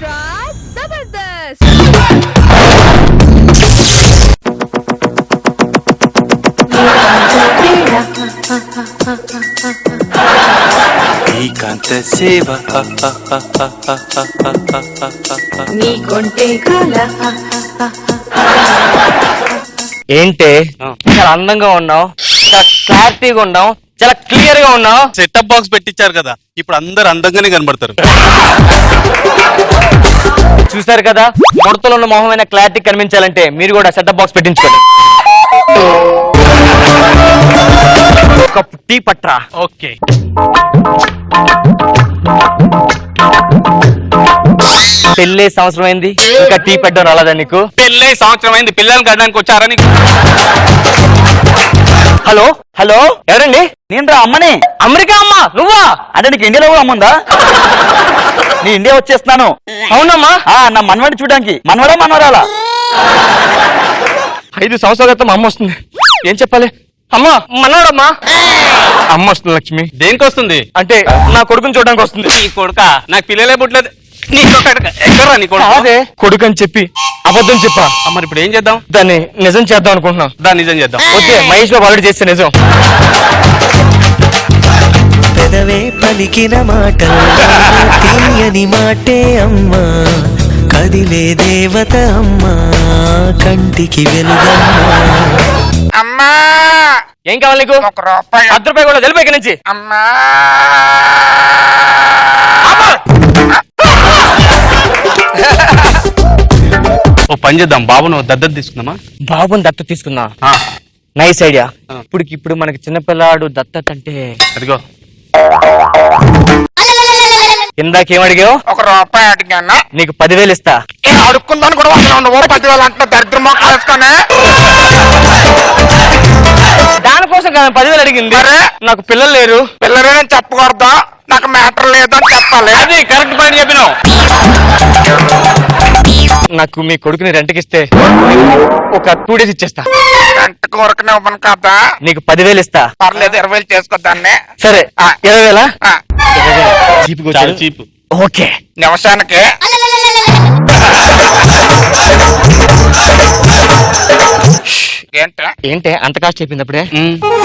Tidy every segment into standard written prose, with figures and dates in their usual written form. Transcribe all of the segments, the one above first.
Extra Jabardasth. ఏకాంత సేవ ఏంటి చాలా అందంగా ఉన్నావు, చాలా క్లారిటీగా ఉన్నావు, చాలా క్లియర్ గా ఉన్నావు. సెటప్ బాక్స్ పెట్టించారు కదా, ఇప్పుడు అందరు అందంగానే కనబడతారు. చూసారు కదా, ముడతలో ఉన్న మొహమైన క్లారిటీ కనిపించాలంటే మీరు కూడా సెటప్ బాక్స్ పెట్టించుకోండి. కప్పు టీ పట్రా. ఓకే, పెళ్ళే సంవత్సరం అయింది, ఇంకా టీ పెట్టడం రాలేదా నీకు? పెళ్ళై సంవత్సరం అయింది, పిల్లల్ని కట్టడానికి వచ్చారా నీకు? హలో హలో, ఎవరండి? నేను రా అమ్మని. అమెరికా అమ్మా నువ్వా? అంటే నీకు ఇండియాలో కూడా అమ్ముందా? నీ ఇండియా వచ్చేస్తున్నాను. అవునమ్మా. నా మనవాడిని చూడడానికి. మనవడా మనవరాలా? 5 సంవత్సరాల క్రితం అమ్మ వస్తుంది. ఏం చెప్పాలి? అమ్మా మనోడమ్మా. అమ్మ వస్తుంది లక్ష్మి. దేనికి వస్తుంది? అంటే నా కొడుకుని చూడడానికి వస్తుంది. నీ కొడుక? నాకు పిల్లలే పుట్టలేదు. నీ ఎక్కడరా నీ కొడుకు? అదే కొడుకు అని చెప్పి అబద్ధం చెప్పా. మరి ఇప్పుడు ఏం చేద్దాం? దాన్ని నిజం చేద్దాం అనుకుంటున్నాం. దాన్ని నిజం చేద్దాం. వద్దే, మహేష్ బాబు ఆల్రెడీ చేస్తే నిజం. పెదవే పలికిన మాట తీయని మాటే అమ్మా, కదిలే దేవత అమ్మా, కంటికి వెలుగమ్మా. అమ్మా ఏం కావాలి నీకు? 1 రూపాయి. 10 రూపాయలు కూడా వెళ్ళిపోయి ఇక్కడి నుంచి. అమ్మా ఓ పని చేద్దాం, బాబు నువ్వు దత్తత తీసుకుందామా? బాబుని దత్తత తీసుకుందా? Nice idea. ఇప్పుడు మనకి చిన్నపిల్లాడు దత్తత అంటే అదిగో. ఇందాకేమడిగావు? 1 రూపాయి అడిగాను. నీకు 10,000 ఇస్తా. అడుక్కుందాను కూడా 10,000 అంటే దరిద్ర మొక్క వేసుకొని. దానికోసం కాదు 10,000 అడిగింది. నాకు పిల్లలు లేరు. పిల్లలేని చెప్పకూడదు, నాకు మ్యాటర్ లేదు అని చెప్పాలి. అది కరెక్ట్ పాయింట్ చెప్పినావు. నాకు మీ కొడుకుని రెంట్కి ఇస్తే ఒక 2 days ఇచ్చేస్తా. గంట కోరకనే ఇవ్వను కదా. నీకు 10,000 ఇస్తా. పర్లేదు 20,000 చేసుకోద్దాన్ని. సరే 20,000. చాలా చీప్. ఓకే. నిమిషానికి ఏంటే అంత కాస్ట్ చెప్పింది అప్పుడే?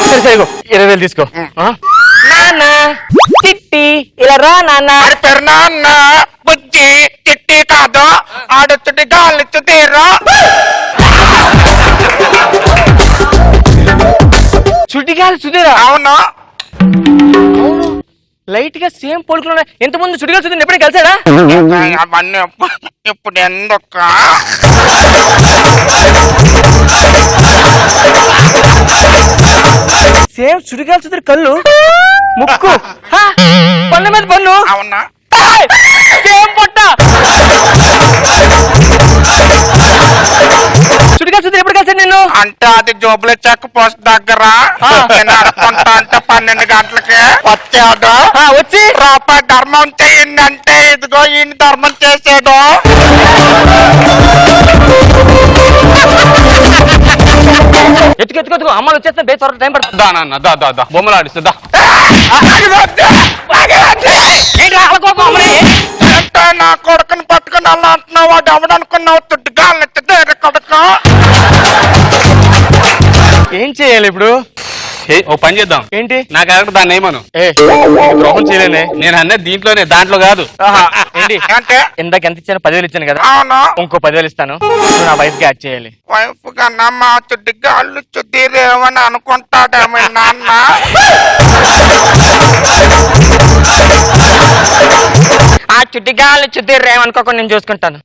సరే సరే 20,000 తీసుకో. నాన్న చిట్టి ఇలా రా నాన్న. పేరు నాన్న బుజ్జి చిట్టి కాదు, ఆడొచ్చుటి గాలిచ్చు తీరు. చుట్టిగాలి సుధీరా? అవును. లైట్ గా సేమ్ పోలుకున్నా. ఎంతమంది చుట్టిగాలి సుధీర్ ఎప్పుడే కలిసాడా? అవన్నీ ఇప్పుడు ఎందుకు? సేమ్ చుట్టిగాలి సుధీర్ కళ్ళు, ముక్కు, పన్ను మీద పన్ను. అవునా? సేమ్ పొట్ట. చుట్టిగాలి సుధీర్ ఎప్పుడు కలిసాడు నిన్ను? అంటే అది జోబులు చెక్ పోస్ట్ దగ్గర నేను అనుకుంటా అంటే 12 గంటలకి వచ్చాడు. వచ్చి రూపాయి ధర్మం చేయండి అంటే ఇదిగో ఈయన ధర్మం చేసాడు. ఎత్తుకెత్తుకొద్దుకో, అమ్మాలు వచ్చేస్తే బే త్వరగా టైం పడుతుంది. దా నాన్న, దా దా దా, బొమ్మలు ఆడిస్తుందా? అంటే నా కొడుకుని పట్టుకుని అలా అంటున్నావు, వాడు ఎవడనుకున్నావు? తుట్టుగా కొడుకు. ఏం చేయాలి ఇప్పుడు? ఓ పని చేద్దాం. ఏంటి? నా క్యారెక్టర్ దాన్ని ఏమను. ద్రోహం చేయలేనే. నేను అన్నది దీంట్లోనే, దాంట్లో కాదు. ఏంటి అంటే ఇందాక ఎంత ఇచ్చాను? 10,000 ఇచ్చాను కదా. అవును. ఇంకో 10,000 ఇస్తాను. నువ్వు నా వైఫ్ కి యాడ్ చేయాలి. వైఫ్ కన్నా మా చుట్టిగా అల్లు చుట్టిరేమని అనుకుంటాడేమో నాన్న. ఆ చుట్టిగాళ్ళు చుట్టిరేమనుకోకుండా నేను చూసుకుంటాను.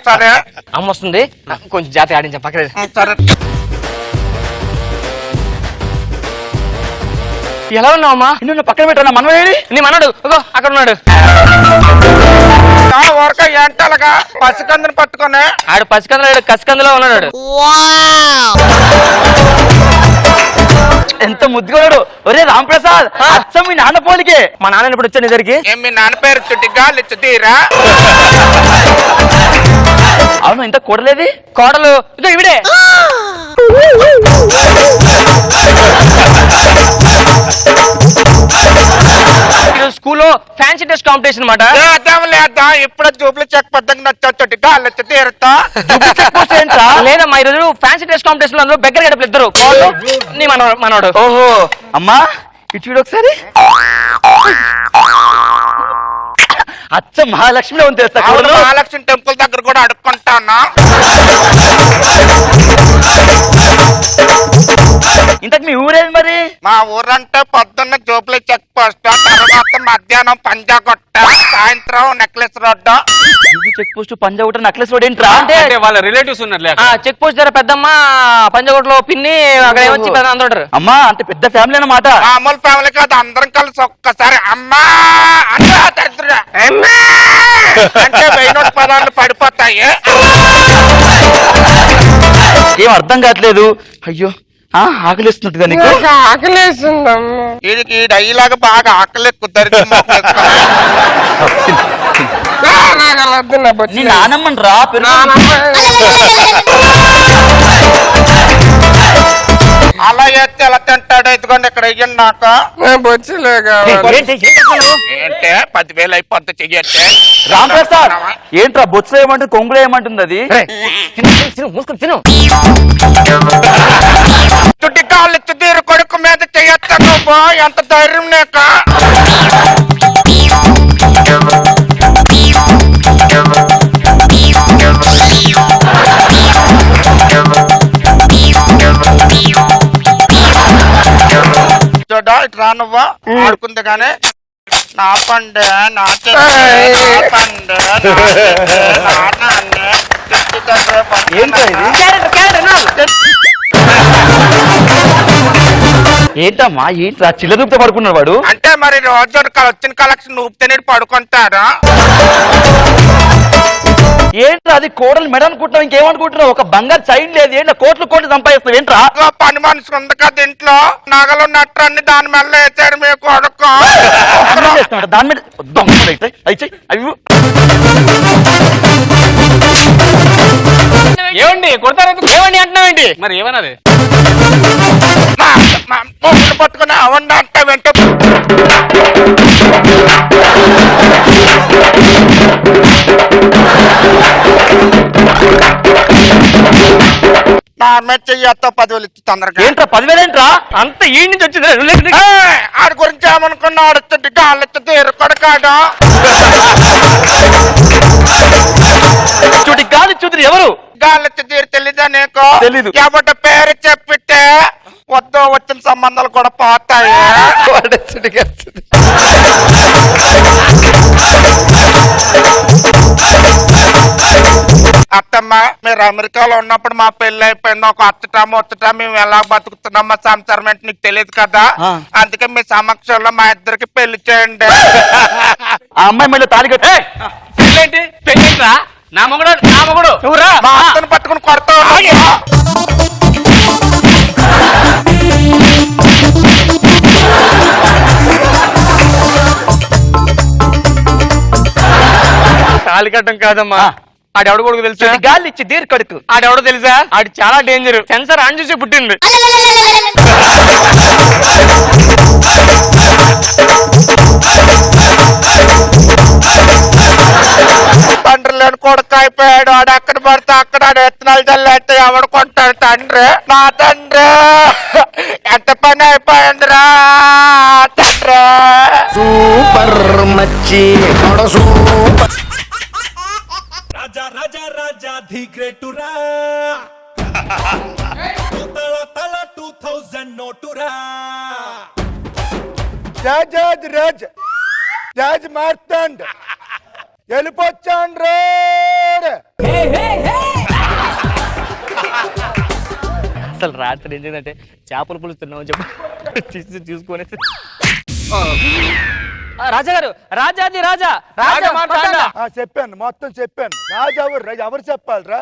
సరే అమ్మ వస్తుంది, కొంచెం జాతర ఆడించా పక్కన. సరే. ఎలా ఉన్నావమ్మా? నిన్ను పక్కన పెట్టా. మనవాడి నీ మనడు అక్కడ ఉన్నాడు. ఊరక ఏంటలాగా పసికందుని పట్టుకొని? ఆడు పసికందులో కసికందులో ఉన్నాడు. ఎంత ముద్దుగా. ఒరే రాంప్రసాద్, అచ్చం మీ నాన్న పోలికే. మా నాన్న ఇప్పుడు వచ్చాను ఇద్దరికి. ఏం మీ నాన్న పేరు చుట్టిగా లిచ్చుతీరా? అవును, ఇంత కూడలేది. కోడలు ఇదో ఇవిడే. స్కూల్లో ఫ్యాన్సీ డ్రెస్ కాంపిటీషన్ అన్నమాట. లేద్దాం లేదా ఇప్పుడు జూబ్లీ చెక్ పద్ధతి నచ్చొచ్చి గాల్లొచ్చి తీరుతా లేదమ్మా ఈరోజు ఫ్యాన్సీ డ్రెస్ కాంపిటీషన్ లో అందులో బెగ్గర గడపలు ఇద్దరు కోళ్ళు, నీ మనోడు. ఓహో అమ్మా ఇటు చూడు ఒకసారి. అచ్చ మహాలక్ష్మిలో ఉంది తెలుసా అవును, కోడలు? మహాలక్ష్మి టెంపుల్ దగ్గర కూడా అడుక్కుంటాను. ఇంతకు మీ ఊరేది మరి? మా ఊరంటే పొద్దున్న జూబ్లీ చెక్ పోస్ట్, తర్వాత మధ్యాహ్నం పంజాగుట్ట, సాయంత్రం Necklace Road. Check post Panjagutta Necklace Road ఏంట్రా? అంటే అంటే వాళ్ళ రిలేటివ్స్ ఉన్నారు చెక్ పోస్ట్ దగ్గర పెద్దమ్మ, పంజాగుట్టలో పిన్ని, అక్కడ ఏమొచ్చి అందరూ ఉంటారు. అమ్మా అంటే పెద్ద ఫ్యామిలీ అన్నమాట. మామూలు ఫ్యామిలీ కాదు, అందరం కలిసి ఒక్కసారి అమ్మా అంటే దరిద్రుడా, అమ్మా అంటే 1000 పదాలు పడిపోతాయి. ఏం అర్థం కావట్లేదు. అయ్యో ఆకలిస్తున్నట్టుగా నీకు? వీడికి ఈ డైలాగ్ బాగా ఆకలి కుదరికి నీ నానమ్మని రా అలా చేస్తే ఎలా తింటాడు? ఇదిగోండి ఇక్కడ ఇయ్యండి నాకు. ఏంటే 10,000 అయిపోద్ది చెయ్యట్టే. రాంప్రసాద్ ఏంట్రా బొత్స ఏమంటుంది కొంగులు ఏమంటుంది అది? మూసుకొని తిను. చుట్టి కాళ్ళు తీరు కొడుకు మీద చెయ్యొచ్చా నువ్వు? ఎంత ధైర్యం నీకు? చూడా ఇటు రా నువ్వు ఆడుకుంది కానీ నా పండు నా ఏంటమ్మా ఏంట్రా చిల్లర రూపంతో పడుకున్నాడు వాడు? అంటే మరి రోజు వచ్చిన కలెక్షన్ ఊపితే పడుకుంటారా? ఏంట్రా అది కోడలు మెడ అనుకుంటున్నావు, ఇంకేమనుకుంటున్నావు? ఒక బంగారు చైన్ లేదు, ఏంటో కోట్లు సంపాదిస్తావు ఏంట్రా? పని మనిషి ఉంది కదా ఇంట్లో, నగలు నట్టు అన్ని దాని మీద వేసాడు మీ కొడుకు. దాని మీద దొంగలు అయితే అవి ఏమండి కొడతారు? ఏమండి అంటున్నావేంటి? మరి ఏమన్నది? పట్టుకుని అవండి అంటే వెంట నా మీద చెయ్యతో 10,000 ఇచ్చి తొందరగా. ఏంట్రా 10,000 ఏంట్రా? అంత ఈ నుంచి వచ్చింది. ఆడి గురించి ఏమనుకున్నా? ఆడుతుంది గాళ్ళొచ్చి ఎరుకొడకాడు. చూడి గాలి చూద్దరు ఎవరు? గాళ్ళొచ్చి తీరు తెలీదా నీకు? తెలీదు. ఎవట పేరు చెప్పితే వద్దు వచ్చిన సంబంధాలు కూడా పోతాయి. అత్తమ్మ మీరు అమెరికాలో ఉన్నప్పుడు మా పెళ్లి అయిపోయింది, ఒక అచ్చటా మేము ఎలా బతుకుతున్నాం మా సంసారం అంటే నీకు తెలియదు కదా. అందుకే మీ సమక్షంలో మా ఇద్దరికి పెళ్లి చేయండి. ఆ అమ్మాయి మళ్ళీ తాళి కట్టే పెళ్ళేంటి? పెళ్ళేంట్రా? నా మొగుడు నువ్వురా. మా అత్తను పట్టుకుని కొడతావు. తాళి కట్టడం కాదమ్మా, ఆడెవడ కొడుకు తెలుసా? గాలి ఇచ్చి దీర్ కడుకు. ఆడెవడో తెలుసా? ఆడు చాలా డేంజర్, సెన్సర్ ఆన్ చేసి పుట్టింది. తండ్రి లేని కొడుకు అయిపోయాడు. ఆడు అక్కడ పడితే అక్కడ ఎత్తనాలు చల్లేస్తే ఎవడు కొంటాడు? తండ్రి నా తండ్రి ఎంత పని అయిపోయిందిరా తండ్రి. సూపర్ మచ్చి super. Raja Raja Raja the గ్రేటురా తల తల 2000 నోటురా రాజ్ మార్తాండ్ వెళ్ళిపోచ్చాండ్రే. అసలు రాత్రి ఏం చేసిందంటే చేపలు పులుస్తున్నామని చెప్పి చూసుకొని రాజా గారు, రాజాది రాజా రాజా మాట్లాడా? చెప్పాను, మొత్తం చెప్పాను. రాజు ఎవరు చెప్పాలిరా?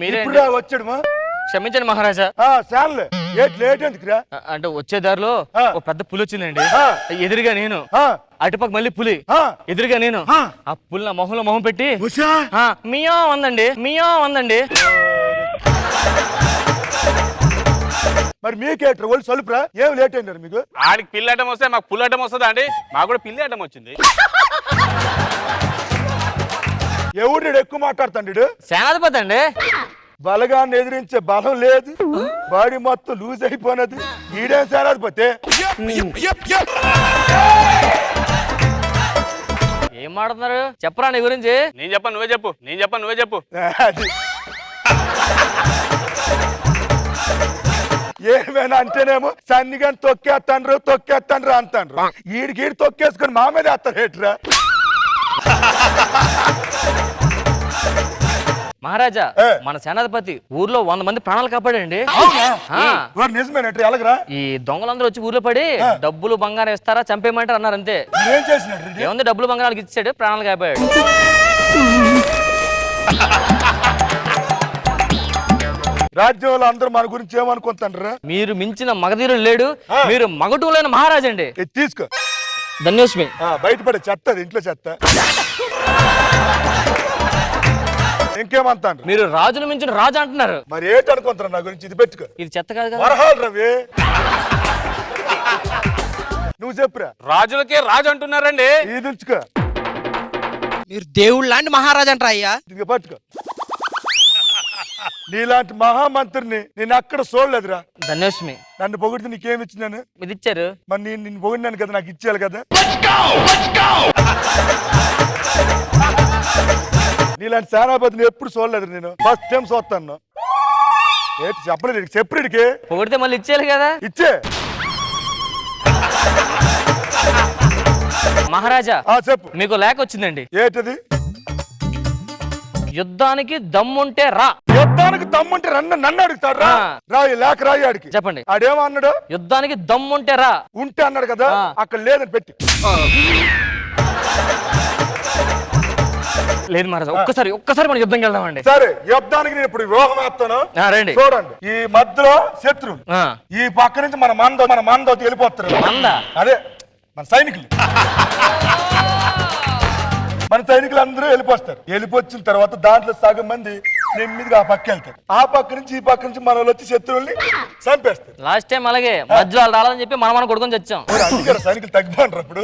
మీరే వచ్చాడు. క్షమించండి మహారాజా. లేట్ ఎందుకురా? అంటే వచ్చే దారిలో ఒక పెద్ద పులి వచ్చిందండి. ఎదురుగా నేను, అటుపక్క మళ్ళీ పులి, ఎదురుగా నేను. ఆ పులి నా మొహంలో మొహం పెట్టి మియో అందండి. మరి మీకేటర్ వాళ్ళు సలుపురా ఏం లేట్ అయినారు మీకు? ఆడికి పిల్లి అడ్డం వస్తే మాకు పుల్ అడ్డం వస్తుందా అండి? మాకు కూడా పిల్లి అడ్డం వచ్చింది. ఎవడు ఎక్కువ మాట్లాడుతాడు? సేనాధిపతి అండి. బలగాన్ని ఎదిరించే బలం లేదు, బాడీ మొత్తం లూజ్ అయిపోయినది. ఈడేం సేనాధిపతి? ఏం మాట్లాడుతున్నారు? చెప్పరా నీ గురించి. నేను చెప్పను నువ్వే చెప్పు, నేను చెప్పను నువ్వే చెప్పు. అది ఏమైనా అంటేనేమో సన్నిగా తొక్కేస్తాండ్రు అంటాండ్రు. ఈడికి తొక్కేసుకొని మా మీద వేస్తారు ఏట్రా? మహారాజా మన సేనాధిపతి ఊర్లో 100 మంది ప్రాణాలు కాపాడండి. నిజమేనట్టు ఎలాగరా? ఈ దొంగలందరూ వచ్చి ఊర్లో పడి డబ్బులు బంగారం ఇస్తారా చంపేయమంటారు అన్నారు. అంతే. ఏం చేసినట్టు? ఏముంది, డబ్బులు బంగారాలకు ఇచ్చాడు, ప్రాణాలు కాపాడు. రాజ్యంలో అందరూ మన గురించి ఏమనుకుంటాండ్రా? మీరు మించిన మగధీరుడు లేడు, మీరు మగటూలైన మహారాజండి. తీసుకో. ధన్యోస్మి. బయటపడే చెత్త, ఇంట్లో చెత్త. ఇంకేమంటాను? మీరు రాజును మించిన రాజు అంటున్నారు. మరి ఏంటి అనుకుంటారు నా గురించి? ఇది పెట్టుకో. ఇది చెత్త కాదు కదా? వరహాలు రవి, నువ్వు చెప్పురా. రాజులకే రాజు అంటున్నారండి. ఇది ఉంచుకో. మీరు దేవుళ్ళు లాంటి మహారాజు అంటారా అయ్యా? ఇది పట్టుకో. నీలాంటి మహామంత్రిని నేను అక్కడ చూడలేదురా. ధన్యోస్మి. నన్ను పొగిడితే నీకేమి ఇచ్చినాను? ఇది ఇచ్చారు. మరి నేను నిన్ను పొగిడినాను కదా, నాకు ఇచ్చేయాలి కదా. నీలాంటి సేనాపతిని ఎప్పుడు చూడలేదు నేను, ఫస్ట్ టైం చూస్తాను. ఏంటి చెప్పలేదు? చెప్పుడికి పొగిడితే మళ్ళీ ఇచ్చేయాలి కదా. ఇచ్చే. మహారాజా చెప్పు. మీకు లేఖ వచ్చిందండి. ఏంటది? యుద్ధానికి దమ్ముంటే రా. యుద్ధానికి దమ్ముంటే నన్ను అడుగుతాడు. రాయి లేక రాయి ఆడికి. చెప్పండి. ఆడేమో అన్నాడు? యుద్ధానికి దమ్ముంటే రా. ఉంటే అన్నాడు కదా, అక్కడ లేదని పెట్టి. లేదు మహారాజా, ఒక్కసారి మనం యుద్ధంకి వెళ్దామండి. సరే, యుద్ధానికి నేను ఇప్పుడు వ్యూహం వేస్తాను. రండి. చూడండి, ఈ మధ్యలో శత్రువులు, ఈ పక్క నుంచి మన మంద వెళ్ళిపోతారు. అదే మన సైనికులు. మన సైనికులు అందరూ వెళ్ళిపోస్తారు. వెళ్ళిపోచ్చిన తర్వాత దాంట్లో సగం మంది నెమ్మదిగా ఆ పక్క వెళ్తారు. ఆ పక్క నుంచి ఈ పక్క నుంచి మన వాళ్ళు వచ్చి శత్రువుల్ని చంపేస్తారు. లాస్ట్ టైం అలాగే మధ్యలో వాళ్ళు రాలని చెప్పి మనం కొడుకొని చచ్చాం. అందుకే సైనికులు తగ్గిపోంటారు. అప్పుడు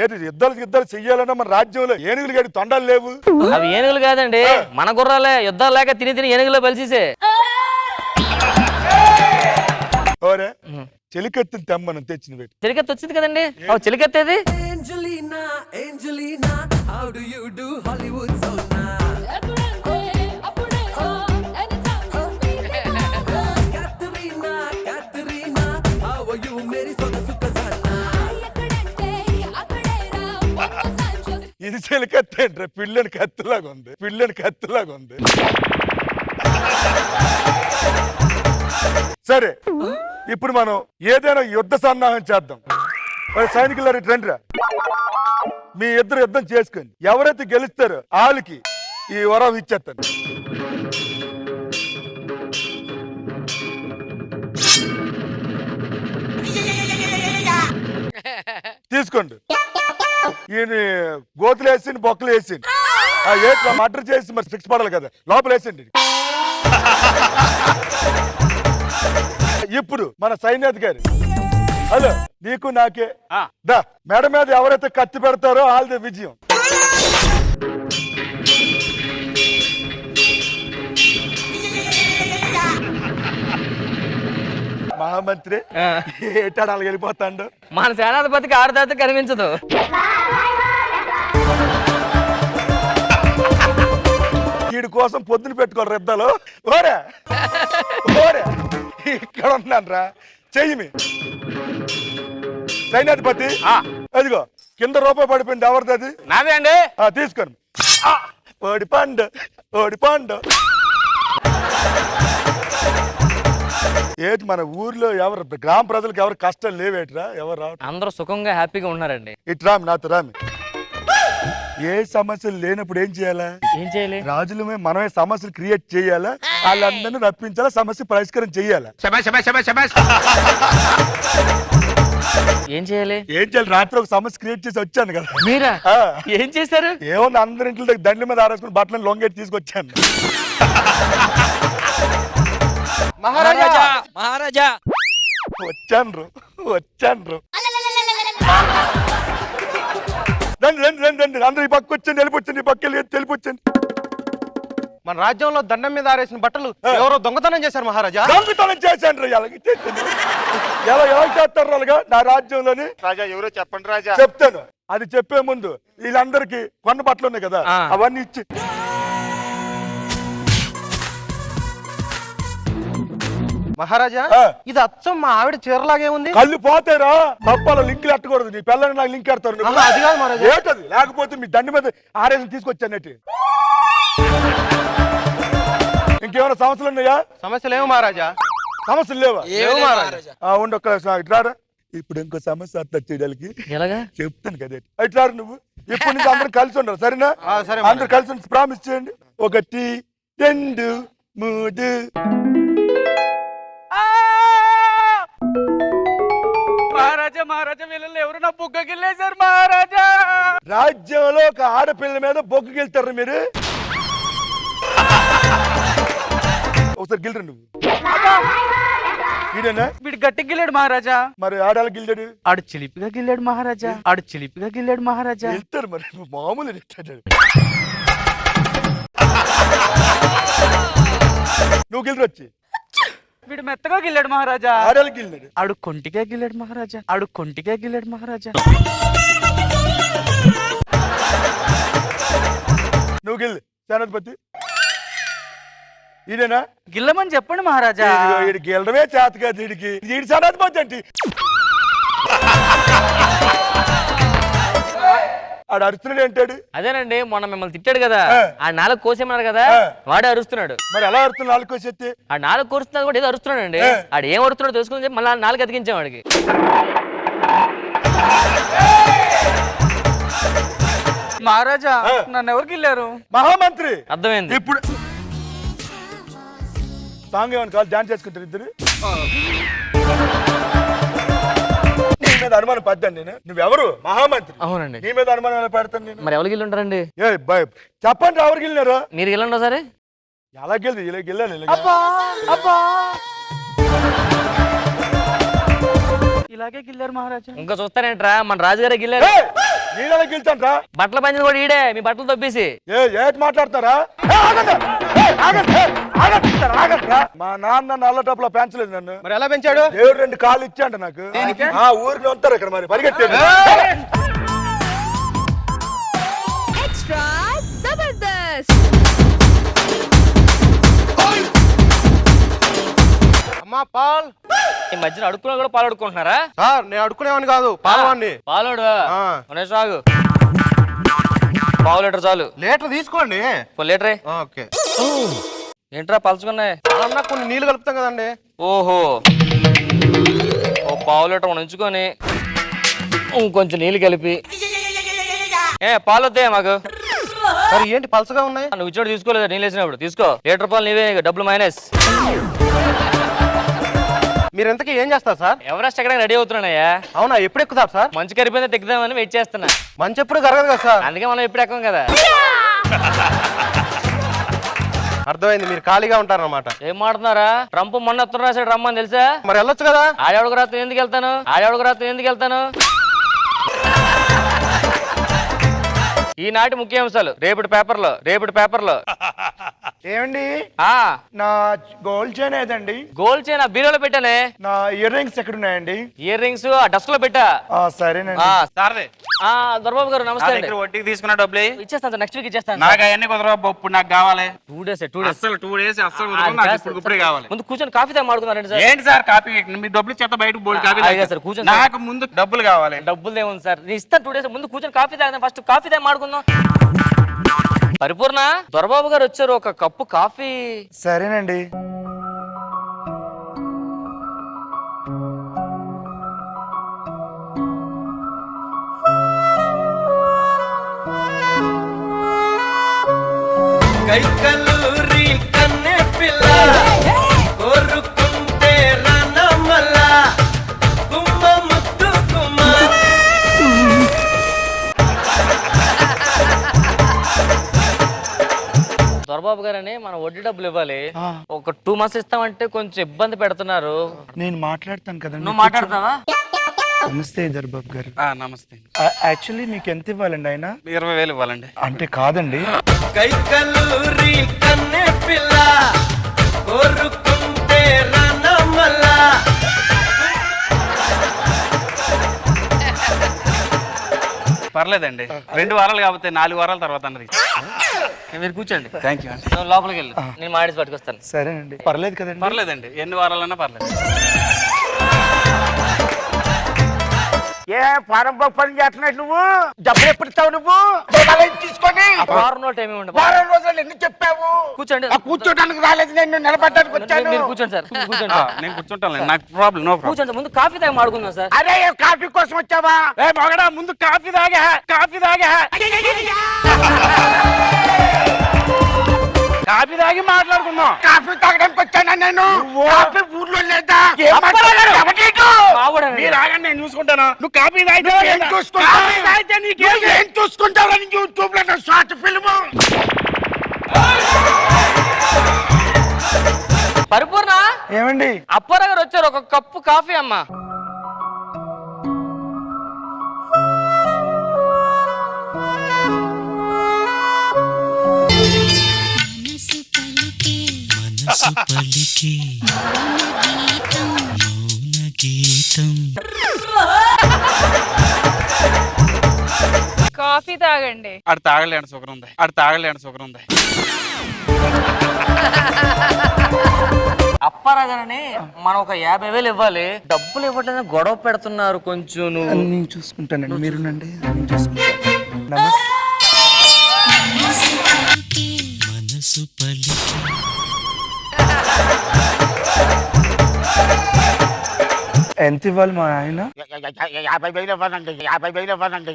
ఏది యుద్ధాలు చెయ్యాలన్నా మన రాజ్యంలో ఏనుగులు గడి తొండాలు లేవు. అవి ఏనుగులు కాదండి, మన గుర్రాలే. యుద్ధాలు లేక తిని ఏనుగులో బలిసేసే. ఓరే, చెలికెత్తిని తెమ్మను తెచ్చిన పెట్టి. చెలికత్తి వచ్చింది కదండి. చెలికత్తేది. ఇది చెలికత్తి ఏంట్రా? పిల్లని కత్తిలాగా ఉంది. సరే, ఇప్పుడు మనం ఏదైనా యుద్ధ సన్నాహం చేద్దాం. సైనికులు రండిరా. మీ ఇద్దరు యుద్ధం చేసుకొని ఎవరైతే గెలుస్తారో వాళ్ళకి ఈ వరం ఇచ్చేస్తాను. తీసుకోండి. ఈయన గోతులు వేసి బొక్కలు వేసి మర్డర్ చేసి మరి శిక్ష పడాలి కదా, లోపల వేసండి. ఇప్పుడు మన సైన్యాధికారి, హలో, నీకు నాకే దా మేడ మీద ఎవరైతే కత్తి పెడతారో వాళ్ళదే విజయం. మహామంత్రి ఏటాడు అలాగ వెళ్ళిపోతాడు. మన సేనాధిపతికి ఆడదాత కనిపించదు. వీడి కోసం పొద్దున పెట్టుకోవాలి రిద్దాలు. ఓరే ఇక్కడ ఉన్నాను రా, చెయ్యి. సైన్యాధిపతి అదిగో కింద రూపాయి పడిపోయింది. ఎవరిది అది? నాదే అండి. తీసుకోండి. ఓడిపాండు. ఏంటి మన ఊర్లో ఎవరు గ్రామ ప్రజలకు ఎవరు కష్టం లేవేట్రా? ఎవరు రా? అందరూ సుఖంగా హ్యాపీగా ఉన్నారండి. ఇటు రామి, నాతో రామి. ఏ సమస్యలు లేనప్పుడు ఏం చేయాలా? ఏం చేయాలి? రాజులమే మనమే సమస్యలు క్రియేట్ చేయాలా, వాళ్ళందరినీ రప్పించాలా, సమస్య పరిష్కారం చేయాలా. ఏం చేయాలి? రాత్రి ఒక సమస్య క్రియేట్ చేసి వచ్చాను కదా. మీరా? ఏం చేశారు? ఏమన్నా అందరి ఇంట్లో దండ్ల మీద ఆరేసుకుని బట్టలను లొంగెట్టి తీసుకొచ్చాను. మహారాజా మహారాజా వచ్చాన్రు రండి రండి రండి రండి అందరూ ఈ పక్క వచ్చండి వెళ్ళిపోచ్చండి ఈ పక్క వెళ్ళిపోచ్చండి. మన రాజ్యంలో దండం మీద ఆరేసిన బట్టలు ఎవరో దొంగతనం చేశారు మహారాజా. దొంగతనం చేశాను ఎలా చేస్తారు అలాగా నా రాజ్యంలోని రాజా ఎవరో చెప్పండి రాజా. చెప్తాను. అది చెప్పే ముందు వీళ్ళందరికి కొన్న బట్టలు ఉన్నాయి కదా అవన్నీ ఇచ్చి మహారాజా ఇది అచ్చం మా ఆవిడ చీరలాగే ఉంది. కళ్ళు పోతారా తప్పాల లింకులు ఎట్టకూడదు. నీ పిల్లని నాకు లింక్ ఎడతారు. అది కాదు మహారాజా. ఏంటది లేకపోతే మీ దండి మీద ఆరేసి తీసుకొచ్చానట్టు. ఇంకేమైనా సమస్యలు ఉన్నాయా? సమస్యలు ఏమో మహారాజా. సమస్యలు లేవా? మహారాజా ఉండు ఒక్క ఇట్లారా. ఇప్పుడు ఇంకో సమస్య అర్థం చేయడానికి ఎలాగా చెప్తాను కదా. ఇట్లారు నువ్వు ఇప్పుడు నుంచి అందరూ కలిసి ఉండరు సరేనా? సరే అందరూ కలిసి ఉండి ప్రామిస్ చేయండి. 1 2 3 మహారాజా మహారాజా వీళ్ళలో ఎవరు నా బుగ్గకిల్లేశారు మహారాజా. రాజ్యంలో ఒక ఆడపిల్ల మీద బొగ్గు గెలుతారు మీరు. ఒకసారి గిల్లు నువ్వు. వీడేనా? వీడు గట్టికి గిల్లాడు మహారాజా. మరి ఆడాలి గిల్లాడు. ఆడు చిలిపిగా గిల్లాడు మహారాజా. ఆడు చిలిపిగా గిల్లాడు మహారాజా. వెళ్తారు మరి నువ్వు మామూలు వెళ్తాడు. నువ్వు గిల్లు వచ్చి వీడు మెత్తగా గిల్లాడు మహారాజా. ఆడాలి గిల్లాడు. ఆడు కొంటిగా గిల్లాడు మహారాజా. ఆడు కొంటిగా గిల్లాడు మహారాజా. నువ్వు గిల్లు సేనాధిపతి. ఈడేనా? గిల్లమని చెప్పండి మహారాజా. వీడి గెలడమే చేత కాదు వీడికి. వీడి సేనాధిపతి అంటే ఆడు అరుస్తున్నాడు ఏంటాడు? అదేనండి మొన్న మిమ్మల్ని తిట్టాడు కదా ఆ 4 కోసేమన్నారు కదా వాడే అరుస్తున్నాడు. మరి ఎలా అరుతున్నాడు? 4 కోసేస్తే ఆ 4 కోరుస్తున్నా కూడా ఏదో అరుస్తున్నాడు. ఆడు ఏం అరుస్తున్నాడు తెలుసుకుని చెప్పి మళ్ళీ 4 అతికించాం వాడికి. మహారాజా నన్ను ఎవరికి వెళ్ళారు? మహామంత్రి. అర్థమైంది. ఇప్పుడు సాంగ్ ఏమని కాదు డాన్స్ చేసుకుంటారు ఇద్దరు. నీ మీద అనుమానం పడ్డాను నేను. నువ్వెవరు? మహామంత్రి. అవునండి. నీ మీద అనుమానం పెడతాను నేను. మరి ఎవరు గిల్లి ఉంటారండి? చెప్పండి ఎవరు గెలినారు? మీరు గిల్లండి సరే. ఎలా గెలిది? ఇలా గెల్లాను ఇలాగే గిల్లారు మహారాజా. ఇంకా చూస్తారేంట్రా మన రాజుగారే గిల్లారు. నేను ఎలా గెలుతాను? బట్టల పంచిన కూడా ఈడే మీ బట్టలు తప్పేసి. ఏంటి మాట్లాడతారా? మా నాన్న నల్ల టప్పులో పెంచలేదు నన్ను. మరి ఎలా పెంచాడు? దేవుడు 2 కాళ్ళు ఇచ్చాంట నాకు. ఊరిలో ఉంటారు ఇక్కడ మరి పరిగెట్టాడు. ఎక్స్ట్రా జబర్దస్త్. అమ్మా పాల్. ఈ మధ్యన అడుక్కున్నా కూడా పాలు అడుక్కుంటున్నారా? సార్ నేను అడుక్కునేవాడిని కాదు పాలవాడిని. పాలోడు సాగు. పావు లీటర్ చాలు. లీటర్ తీసుకోండి. లీటరే. ఓకే. ఏంట్రా పలుచుకున్నాయి? అన్న కొన్ని నీళ్లు కలుపుతాం కదండి. ఓహో పావు లీటర్ ఉంచుకొని ఇంకొంచెం నీళ్ళు కలిపి పాలు వద్దాయా మాకు? మరి ఏంటి పలసగా ఉన్నాయి? నువ్వు ఇచ్చోడు తీసుకోలేదు నీళ్ళు వేసినప్పుడు. తీసుకో లీటర్ పాలు నీవే డబ్బులు మైనస్. మీరు ఎంతకీ ఏం చేస్తారు సార్? ఎవరెస్ట్ ఎక్కడ రెడీ అవుతున్నానయ్యా. అవునా ఎప్పుడు ఎక్కుతారు సార్? మంచి కరిపోయిందా ఎక్కుదామని వెయిట్ చేస్తున్నా. మంచి ఎప్పుడు కరగదు కదా సార్. అందుకే మనం ఎప్పుడు ఎక్కం కదా. అర్థమైంది మీరు ఖాళీగా ఉంటారన్నమాట. ఏం మాడుతున్నారా? ట్రంప్ మొన్న ఉత్తరం రాశాడు రమ్మని తెలుసా? మరి వెళ్ళొచ్చు కదా. ఆడేవాడుకు రాత్రి ఎందుకు వెళ్తాను? ఈనాటి ముఖ్యాంశాలు రేపటి పేపర్లో. ఏమండి నా గోల్డ్ చైన్ ఏదండి? గోల్డ్ చైన్ బీరోలో పెట్టానే. నా ఇయర్ రింగ్స్ ఎక్కడున్నాయండి? ఇయర్ రింగ్స్ ఆ డస్క్ లో పెట్టా. సరేనండి. దొరబాబు గారు నమస్తే అండి. వడ్డీకి తీసుకున్న డబ్బులు ఇచ్చేస్తాను సార్. నెక్స్ట్ వీక్ ఇచ్చేస్తాను. నాకు అవన్నీ కుదరవు. ఇప్పుడు నాకు కావాలి 2 days. అసలు 2 days అసలు కుదరవు. నాకు ఇప్పుడే కావాలి. ముందు కూర్చొని కాఫీ తాగి మాడుకున్నారండి సార్. ఏంటి సార్ కాపీ? మీ డబ్బులు చేత బయటకు బోల్డ్ కాపీ సార్ కూర్చొని. నాకు ముందు డబ్బులు కావాలి. డబ్బులు ఏముంది సార్ నేను ఇస్తాను. 2 days ముందు కూర్చొని కాఫీ తాగుదాం. ఫస్ట్ కాఫీ తాగి మాడుకుందాం. పరిపూర్ణ దొరబాబు గారు వచ్చారు. ఒక కప్పు కాఫీ. సరేనండి. కైకలూరి కన్నె పిల్ల కోరుకుంటే రన్నమల్ల గుమ్మ ముద్దు గుమ్మ. దొరబాబు దొరబాబు గారని మన వడ్డీ డబ్బులు ఇవ్వాలి. ఒక 2 months ఇస్తామంటే కొంచెం ఇబ్బంది పెడుతున్నారు. నేను మాట్లాడతాను కదండి. నువ్వు మాట్లాడతావా? నమస్తే దర్బాబు గారు. నమస్తే. యాక్చువల్లీ మీకు ఎంత ఇవ్వాలండి ఆయన? 20,000 ఇవ్వాలండి. అంటే కాదండి, కైకలూరి కన్నె పిల్ల కోరుకుంటే రానమల్ల. పర్లేదండి, 2 వారాలు కాకపోతే 4 వారాల తర్వాత అన్నది. మీరు కూర్చోండి. థ్యాంక్ యూ అండి. నువ్వు లోపలికి వెళ్ళు, నేను మాడేసి పట్టుకొస్తాను. సరేనండి. పర్లేదు కదండి? పర్లేదండి, ఎన్ని వారాలన్నా పర్లేదు. ఏ ఫారం పని చేస్తున్నాడు నువ్వు? డబ్బులు ఎప్పుడు ఇస్తావు నువ్వు? తీసుకొని వారం రోజులు టైం ఇవ్వండి. వారం రోజులు ఎందుకు చెప్పావు? కూర్చోండి. కూర్చోడానికి రాలేదు, నేను నిలబడ్డానికి వచ్చాను. మీరు కూర్చోండి సార్, కూర్చోండి. నేను కూర్చుంటాను, నాకు ప్రాబ్లం, నో ప్రాబ్లం. కూర్చోండి, ముందు కాఫీ తాగి మాడుకుందాం సార్. అరే కాఫీ కోసం వచ్చావా? ఏ మగడా, ముందు కాఫీ తాగా, కాఫీ తాగా. కాఫీ తాగి మాట్లాడుకుందాం. కాఫీ తాగడానికి వచ్చానా నేను? కాఫీ ఊర్లో లేదా? మీరు ఆగండి, నేను చూసుకుంటాను. నువ్వు కాఫీ తాగితే ఏం చూసుకుంటావు? యూట్యూబ్ లో షార్ట్ ఫిల్మ్. పరిపూర్ణ, ఏమండి? అప్పారావు గారు వచ్చారు, ఒక కప్పు కాఫీ అమ్మా. మనసు పలికే మౌన గీతం. కాఫీ తాగండి. ఆడు తాగలేని సుఖం ఉంది, ఆడు తాగలేని సుఖం ఉంది. అప్పారావు గారని మనం ఒక 50,000 ఇవ్వాలి. డబ్బులు ఇవ్వట్లేదు, గొడవ పెడుతున్నారు కొంచెం. నువ్వు నేను చూసుకుంటానండి, మీరునండి, నేను చూసుకుంటాను. నమస్తే. మనసు పలికే ఎంత ఇవ్వాలి మా ఆయన? 50,000 ఇవ్వనండి, 50,000 ఇవ్వనండి.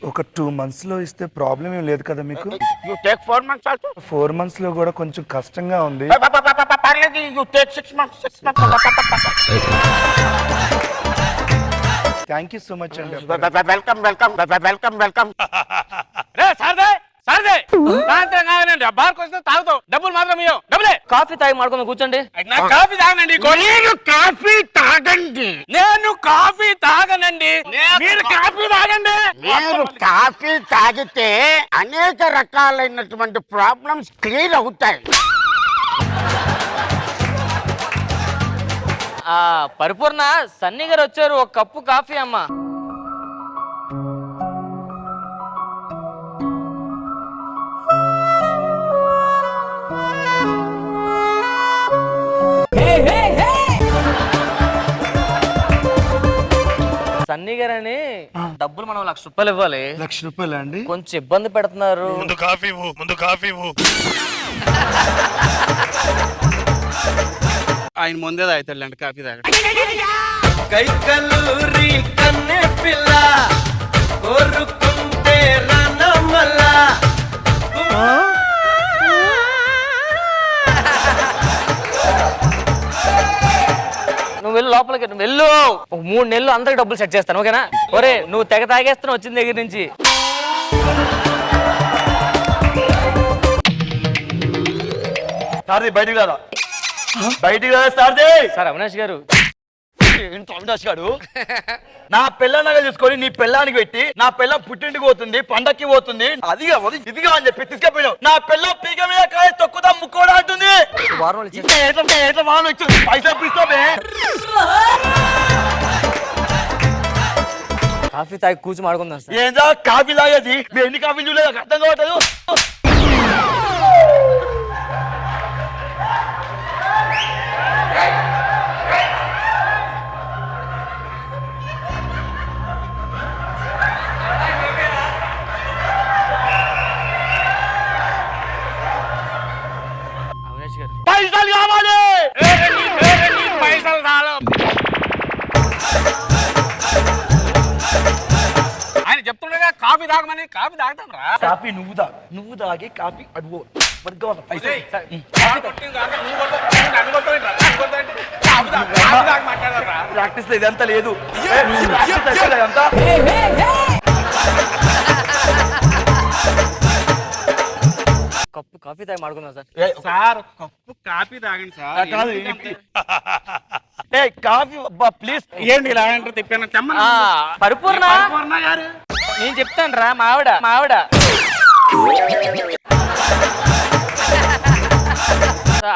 ఒక 2 months లో ఇస్తే ప్రాబ్లం ఏం లేదు కదా మీకు? You take 4 months also? 4 months లో కూడా కొంచెం కష్టంగా ఉంది. పర్లేదు, you take 6 months. Thank you so much అండి. వెల్కమ్. సారదే సాయంత్రం కావాలండి, ఆ బార్కి వస్తే తాగుతావు, డబ్బులు మాత్రం ఇవ్వవు. డబ్బులే. కాఫీ తాగి మాడుకుందాం, కూర్చోండి. నాకు కాఫీ తాగనండి. నేను కాఫీ తాగండి. నేను కాఫీ తాగనండి. మీరు కాఫీ తాగండి. మీరు కాఫీ తాగితే అనేక రకాలైనటువంటి ప్రాబ్లమ్స్ క్లియర్ అవుతాయి. పరిపూర్ణ, సన్నీ గారు వచ్చారు, ఒక కప్పు కాఫీ అమ్మా. సన్నీ గారని డబ్బులు మనం 1,00,000 రూపాయలు ఇవ్వాలి. 1,00,000 రూపాయలు అండి? కొంచెం ఇబ్బంది పెడుతున్నారు. ముందు కాఫీ ఆయన ముందే తాగుతాడులేండి కాఫీ తాగండి. కైకలూరి కన్నె పిల్ల కోరుకుంటే రానమల్ల. నువ్వు వెళ్ళు లోపలికి, నువ్వు వెళ్ళు. ఒక 3 నెలలు అందరికి డబ్బులు సెట్ చేస్తాను, ఓకేనా? ఒరే, నువ్వు తెగ తాగేస్తున్నావు వచ్చిన దగ్గర నుంచి. సారది బయటికి రాదా? బయటికి రాదా సారది? సార్ అవినాష్ గారు, అవినాష్ గారు, నా పిల్లనగా తీసుకొని నీ పిల్లానికి పెట్టి, నా పిల్ల పుట్టింటికి పోతుంది, పండక్కి పోతుంది, అది కాదు ఇదిగా అని చెప్పి తీసుకెళ్ళిపోయావు. నా పిల్ల పీక మీద కాయ తొక్కుదా ముక్కోడా అంటుంది. వారం రోజులు ఎట్లా వాహనం ఇచ్చు పైసా పిస్తామే. కాఫీ తాగి కూర్చు మాడుకుందాం సార్. ఏందా కాఫీ తాగేది? మీరు ఎన్ని కాఫీలు చూడలేదు, నాకు అర్థం కావట్లేదు. అవినాష్ గారు, పైసలు కావాలి. పైసలు రాలో ఆయన చెప్తుండగా కాఫీ తాగమని. కాఫీ తాగటం రా. కాఫీ నువ్వు తాగి కాఫీ అడుగు పైసలు. ప్రాక్టీస్ లో ఇదంతా లేదు. ప్రాక్టీస్ ఇదంతా కాఫీ తాగి మాడుకుందాం సార్. సార్ కప్పు కాఫీ తాగండి సార్. కాదు, ఏ కాఫీ ప్లీజ్. ఏంటి ఇలా అంటే తిప్పాను తెమ్మని. పరిపూర్ణ గారు నేను చెప్తాను రా, మావిడ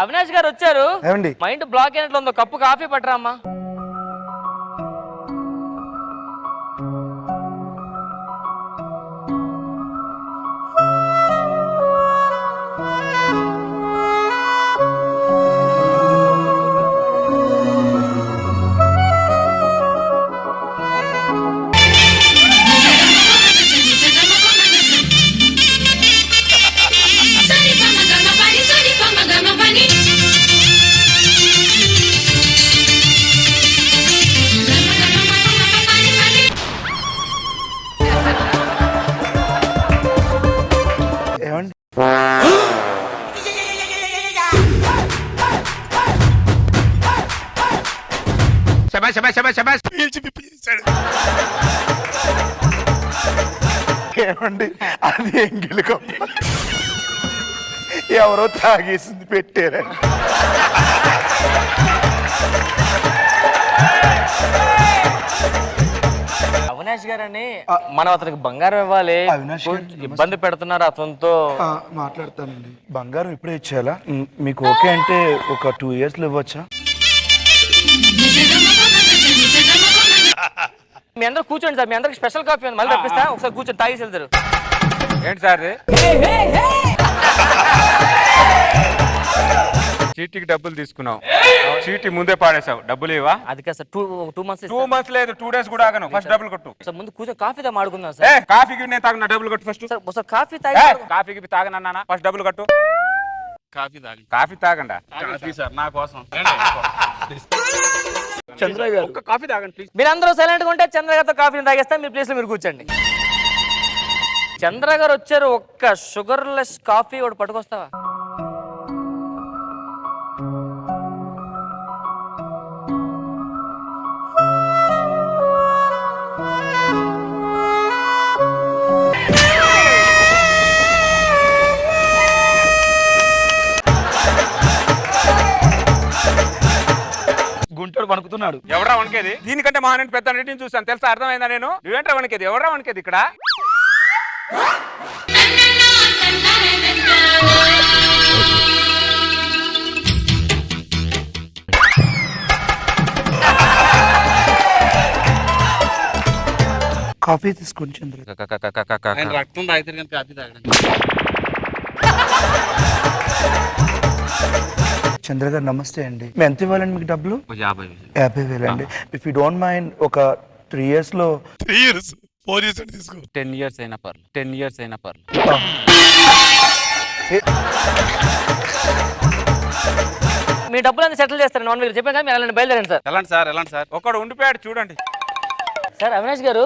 అవినాష్ గారు వచ్చారు. ఏమండి? మైండ్ బ్లాక్ అయినట్లు ఉందో, కప్పు కాఫీ పట్టరా అమ్మా. ఏమండి? పీల్చి పిప్పి చేశాడు. ఏమండి? అది ఎంగిలి కప్పు ఎవరో తాగేసింది పెట్టారండి. అవినాష్ గారని మనం అతనికి బంగారం ఇవ్వాలి. అవినాష్ గారు, కొంచెం ఇబ్బంది పెడుతున్నారు అతనితో. మాట్లాడతానండి. బంగారం ఇప్పుడే ఇచ్చేయాలా? మీకు ఓకే అంటే ఒక 2 years లో ఇవ్వచ్చా? మీ అందరూ కూర్చోండి సార్, మీ అందరికి స్పెషల్ కాఫీ ఉంది, మళ్ళీ తెప్పిస్తా. ఒకసారి కూర్చొని తాగేసి వెళ్తారు. ఏంటి సార్ చీటీకి డబ్బులు తీసుకున్నావు, చీటీ ముందే పాడేసావు, డబ్బులు ఇవా? అది కాదు సార్, 2 months 2 months లేదు, 2 days కూడా ఆగను. ఫస్ట్ డబ్బులు కొట్టు. సార్ ముందు కూర్చొని కాఫీ తా మాడుకుందాం సార్. కాఫీకి నేను తాగిన డబ్బులు కొట్టు ఫస్ట్. సార్ ఒకసారి కాఫీ తాగి కాఫీకి తాగనన్నా ఫస్ట్ డబ్బులు కట్టు. కాఫీ తాగండా? కాఫీ సార్ నా కోసం. చంద్ర గారు ఒక్క కాఫీ తాగండి ప్లీజ్. మీరందరూ సైలెంట్ గా ఉంటే చంద్ర గారితో కాఫీని తాగేస్తా. మీ ప్లేస్ లో మీరు కూర్చోండి. చంద్ర గారు వచ్చారు, ఒక్క షుగర్లెస్ కాఫీ ఒకటి పట్టుకొస్తావా? గుంటోడు వణుకుతున్నాడు. ఎవరా వణికేది? దీనికంటే మహాన్ పెద్ద అన్నిటిని చూసాను తెలుసా, అర్థమైందా? నేను నువ్వేంట్రా వణికేది? ఎవరా వణికేది ఇక్కడ? కాఫీ తీసుకోండి చంద్ర. రక్తం తాగితే కాఫీ తాగడం. చంద్ర గారు నమస్తే అండి. మేము ఎంత ఇవ్వాలండి మీకు డబ్బులు? 50,000 అండి. ఇఫ్ యూ డోంట్ మైండ్ ఒక 3 years లో 3 years 4 years అని తీసుకో. 10 years అయినా పర్లేదు, 10 years అయినా పర్లేదు. మీ డబ్బులు సెటిల్ చేస్తారు. నాన్ మీరు చెప్పాను కదా, మీరు అలాంటి బయలుదేరండి సార్. ఎలాంటి సార్ ఒక్కడు ఉండిపోయాడు చూడండి. సార్ అవినాష్ గారు,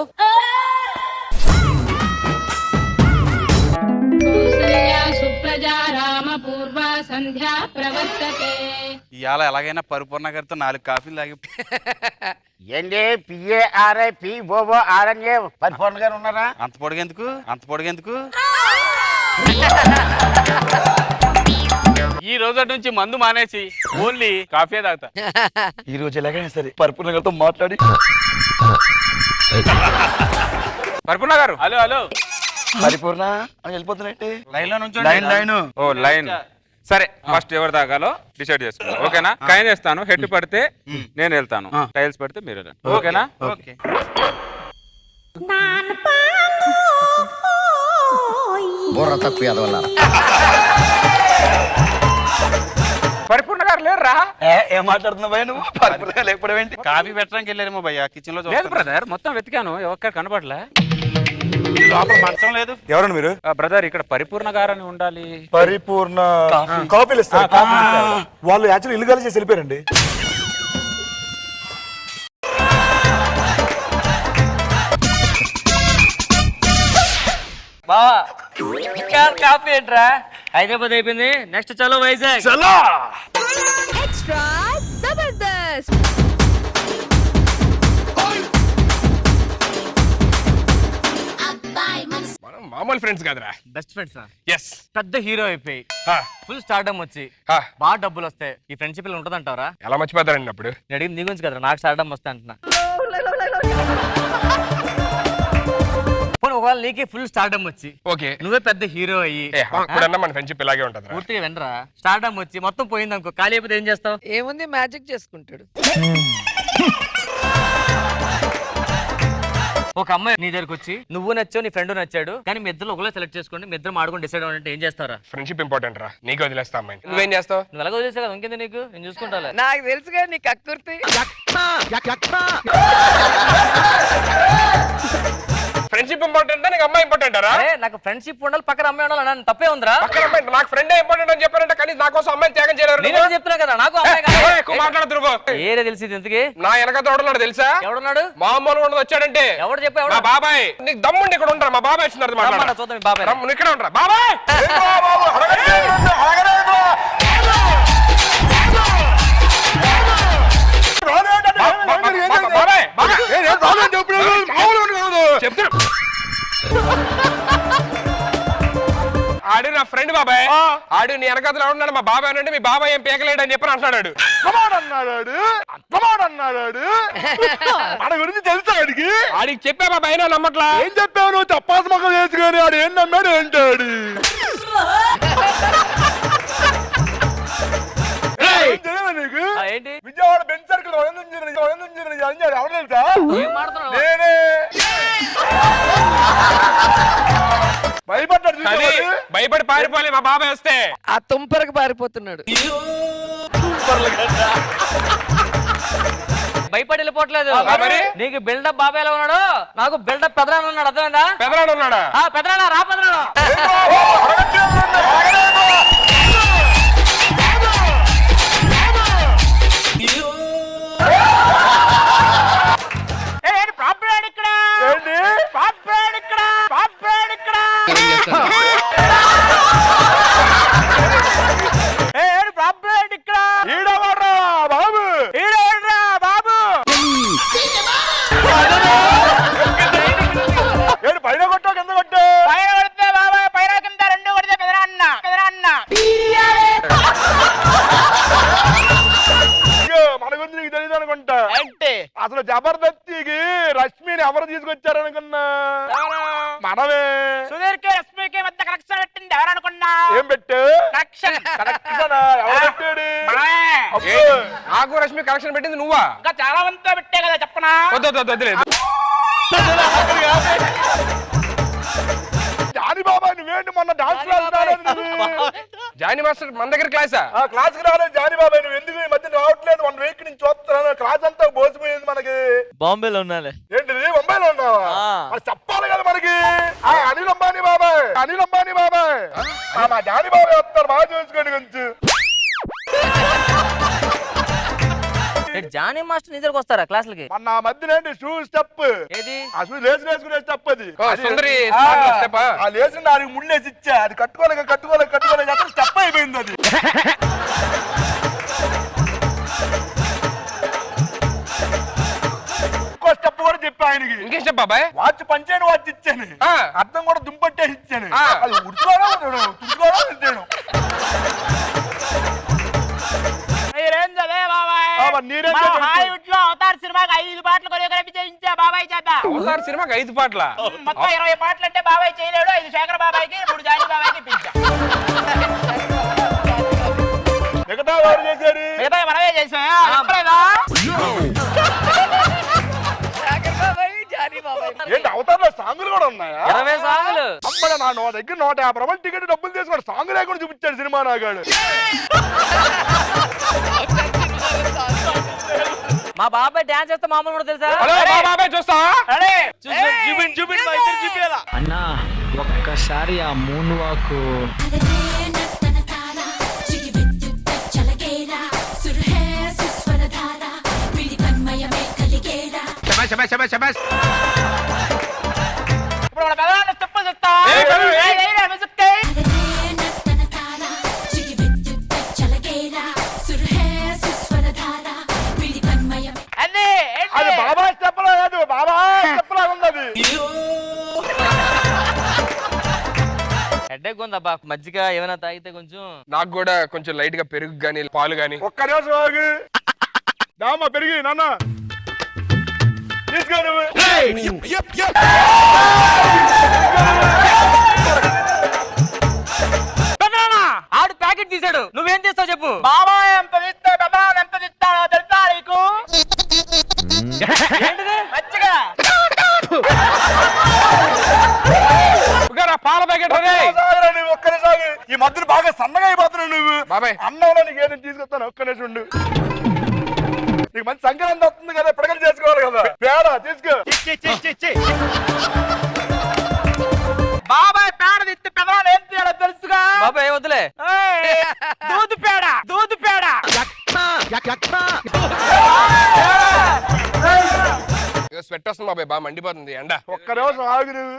ఇవాళ ఎలాగైనా పరిపూర్ణ గారితో 4 కాఫీలు తాగి. ఏంటి PARI POORNA పరిపూర్ణ గారు ఉన్నారా? అంత పొడిగెందుకు? ఈ రోజు నుంచి మందు మానేసి ఓన్లీ కాఫీ తాగుతా. ఈ రోజు ఎలాగైనా సరే పరిపూర్ణ గారితో మాట్లాడి. పరిపూర్ణ గారు, హలో. పరిపూర్ణ వెళ్ళిపోతున్నట్టే. లైన్ లో నుంచి లైన్ లైన్. సరే ఫస్ట్ ఎవరు తాగాలో డిసైడ్ చేసుకో. ఓకేనా? కైన్ వేస్తాను, హెడ్ పడితే నేను వెళ్తాను, టైల్స్ పడితే మీరు వెళ్ళండి. ఓకేనా? ఓకే. బుర్ర తక్కువ ఎదవల్లారా. పరిపూర్ణ గారు లేరురా? ఏం మాట్లాడుతున్నావు భయ్య నువ్వు? పరిపూర్ణ గారు లేకపోవడం ఏంటి? కాఫీ పెట్టడానికి వెళ్ళారేమో భయ్య, కిచెన్ లో. లేదు బ్రదర్, మొత్తం వెతికాను, ఒక్కడ కనపడలే. లోపల మంచం లేదు. ఎవరండి మీరు? బ్రదర్ ఇక్కడ పరిపూర్ణ గారు అని ఉండాలి. పరిపూర్ణ కాఫీలు ఇస్తారు. వాళ్ళు యాక్చువల్లీ ఇల్లు కలిసి చేసి వెళ్ళిపోయారండి. బావా ఇంకా కాఫీ ఏంట్రా? హైదరాబాద్ అయిపోయింది, నెక్స్ట్ చలో వైజాగ్. Extra Zabardast. మామూలు ఫ్రెండ్స్ కాదురా, బెస్ట్ ఫ్రెండ్స్ ఎస్. పెద్ద హీరో అయిపోయి ఫుల్ స్టార్డమ్ వచ్చి బాగా డబ్బులు వస్తాయి, ఈ ఫ్రెండ్షిప్ లో ఉంటదంటావరా? ఎలా మర్చిపోతారండి అప్పుడు? నేను అడిగింది నీ గురించి కదరా, నాకు స్టార్డమ్ వస్తే అంటున్నా. ఒకవేళ నీకే ఫుల్ స్టార్డమ్ వచ్చి ఓకే నువ్వే పెద్ద హీరో అయ్యి అప్పుడన్నా మన ఫ్రెండ్షిప్ ఇలాగే ఉంటది. పూర్తిగా వినరా, స్టార్డమ్ వచ్చి మొత్తం పోయింది అనుకో, ఖాళీ అయిపోతే ఏం చేస్తావు? ఏముంది, మ్యాజిక్ చేసుకుంటాడు. ఒక అమ్మాయి నీ దగ్గరకు వచ్చి నువ్వు నచ్చావు, నీ ఫ్రెండ్ నచ్చాడు, కానీ మీ ఇద్దరు ఒకటే సెలెక్ట్ చేసుకోండి, మీ ఇద్దరు ఆడుకొని డిసైడ్ అవ్వాలంటే ఏం చేస్తారా? ఫ్రెండ్షిప్ ఇంపార్టెంట్ రా, నీకు వదిలేస్తా అమ్మాయి. నువ్వేం చేస్తావు? నువ్వు ఎలాగో వదిలేసా కదా, ఇంకేంది నీకు, నేను చూసుకుంటా. నాకు తెలుసుగా నీ కక్కుర్తి. ఫ్రెండ్షిప్ ఇంపార్టెంట్, నీకు అమ్మాయి ఇంపార్టెంట్ రా? నాకు ఫ్రెండ్షిప్ ఉండాలి, పక్కన అమ్మాయి ఉండాలి, నన్ను తప్పే ఉందిరా? పక్కన అమ్మాయి నాకు ఫ్రెండ్ ఇంపార్టెంట్ అని చెప్పారంటే, కానీ నా కోసం అమ్మాయిని త్యాగం చేయలేరు. నేను చెప్తున్నా కదా, నాకు అమ్మాయి కావాలి. ఎక్కువ మాట్లాడుతురు. ఏరే తెలిసింది ఎందుకు? నా వెనక తోడున్నాడు తెలుసా? ఎవడున్నాడు? మామూలు ఉండదు వచ్చాడంటే. ఎవడు చెప్పా? మా బాబాయ్. నీకు దమ్ముండి ఇక్కడ ఉంటారు, మా బాబాయ్ వచ్చినారు. చూద్దాం మీ బాబాయ్. నువ్వు ఇక్కడ ఉంటారా బాబాయ్? ఆడు నా ఫ్రెండ్ బాబాయ్. ఆడు నీ వెనకతలో ఉన్నాడు, మా బాబాయ్ అంటే మీ బాబాయ్ ఏం పేకలేడు అని చెప్పి అంటున్నాడు. మన గురించి తెలుసా ఆడికి? ఆడికి చెప్పా బాబాయ్, నా నమ్మట్లా. ఏం చెప్పావు నువ్వు? తప్పాసు మొక్కలు వేసుకొని ఆడు ఏం నమ్మాడు ఏంటాడు? నీకు ఏంటి విజయవాడ బెంచ్ సర్కిల్ ఎవరు తెలుసా? నేనే. భయపడ్డాడు, భయపడి పారిపోలే మా బాబాయ్ వస్తే. ఆ తుంపరకు పారిపోతున్నాడు. భయపడి వెళ్ళిపోవట్లేదు. నీకు బిల్డప్ బాబాయ్ ఎలా ఉన్నాడు, నాకు బిల్డప్ పెదరాడు ఉన్నాడు. అర్థమైందా? పెదరాడు ఉన్నాడా? పెదరాడా, రా పెదరాడు. పైన కొట్టా కింద కొట్టా? మన గురించి నీకు తెలియదు అనుకుంటా. అసలు జబర్దస్తికి రష్మిని ఎవరు తీసుకొచ్చారనుకున్నా? మనమే. సుధీర్కి రష్మికి మధ్య కనెక్షన్ పెట్టింది ఎవరనుకున్నా? ఏం పెట్టు? కనెక్షన్. ఎవరు పెట్టాడు? నాకు రష్మి కనెక్షన్ పెట్టింది నువ్వా? ఇంకా చాలా మందితో పెట్టే కదా, చెప్పనా? వద్దులేదు. జానీ బాబా నువ్వేంటి మొన్న డాన్స్ క్లాస్ రాలేదు? జానీ మాస్టర్ మన దగ్గర క్లాసా? క్లాస్ కి రాలేదు జానీ బాబా. నువ్వు ఎందుకు ఈ మధ్య రావట్లేదు? 1 వీక్ నుంచి చూస్తున్నాను. క్లాస్ అంతా బోసిపోయింది మనకి. బాంబేలో ఉన్నాలే. ఏంటిది, ముంబైలో ఉన్నావా? అది చెప్పాలి కదా మనకి. అనిల్ అంబానీ బాబాయ్, అనిల్ అంబానీ బాబాయ్. మా జానీ బాబాయ్ వస్తారు, బాగా చూసుకోండి కొంచెం. జానీ మాస్టర్ నీ దగ్గరకు వస్తారా క్లాసులకి? మొన్న మధ్యనేంటి షూ స్టెప్, ఏది ఆ షూ లేచి వేసుకునే స్టెప్ అది. సుందరి ఆ లేచిన దానికి ముళ్ళేసి ఇచ్చా, అది కట్టుకోలేక స్టెప్ అయిపోయింది అది. ఇంకో స్టెప్ కూడా చెప్పా ఆయనకి. ఇంకేం చెప్ప బాబాయ్? వాచ్ పంచాను, వాచ్ ఇచ్చాను, అర్థం కూడా దుంపట్టేసి ఇచ్చాను. అది ఉడుచుకోవడం ఇచ్చాను. మీరేం చదివే బాబాయ్? నీరేం హాలీవుడ్ లో అవతార్ సినిమాకి 5 పాటలు కొరియోగ్రఫీ చేయించా బాబాయ్ చేత. అవతార్ సినిమాకి 5 పాటల మొత్తం 20 పాటలు అంటే బాబాయ్ చేయలేడు. 5 శేఖర్ బాబాయ్కి, 3 జానీ బాబాయ్కి పిలిచా. మిగతా ఎవరు చేశారు? మిగతా మనమే చేసాం. ఏంటి అవతారంలో సాంగులు కూడా ఉన్నాయా? 20 సాంగులు. అమ్మా, నా దగ్గర 150 రూపాయలు టికెట్ డబ్బులు తీసుకొని సాంగ్ లేకుండా చూపించాడు సినిమా నాగాడు. మా బాబాయ్ డాన్స్ చేస్తే మామూలు కూడా తెలుసా? బాబాయ్ చూస్తా అన్నా ఒక్కసారి ఆ మూన్ వాకు ఇప్పుడు మన పెదవాళ్ళ స్టెప్పులు చూస్తా. అది బాబా స్టెప్ లా కాదు, బాబా స్టెప్ లా ఉంది అది. వేడిగా ఉంది అబ్బా, మజ్జిగ ఏమైనా తాగితే కొంచెం. నాకు కూడా కొంచెం లైట్ గా పెరుగు గానీ పాలు గానీ. ఒక్క నిమిషం ఆగు. దామా పెరిగి నాన్న తీసుకో నువ్వు. ఆడు ప్యాకెట్ తీసాడు, నువ్వేం చేస్తావు చెప్పు. బాబా ఎంత తీస్తే పెదనాన్న ఎంత తీస్తాడో తెలుసా నీకు? ఏంటిది? మచ్చిగా పాల ప్యాకెట్ నువ్వు ఒక్క నిమిషం ఆగు. ఈ మధ్యన బాగా సన్నగా అయిపోతున్నావు నువ్వు. బాబాయ్ అన్నంలో నీకు ఏదైనా తీసుకొస్తాను, ఒక్క నిమిషం ఉండు. నీకు మంచి సంక్రాంతి వస్తుంది కదా, పిడకలు చేసుకోవాలి కదా. పేడ తీసుకో. బాబాయ్ పేడ తీస్తే పెదనాన్న ఏం తీయాలో తెలుసుగా? బాబాయ్ వద్దులే. దూదు పేడ, దూదు పేడ. స్వెట్ వస్తుంది బాబాయ్, బాగా మండిపోతుంది ఎండ. ఒక్క నిమిషం ఆగు నువ్వు.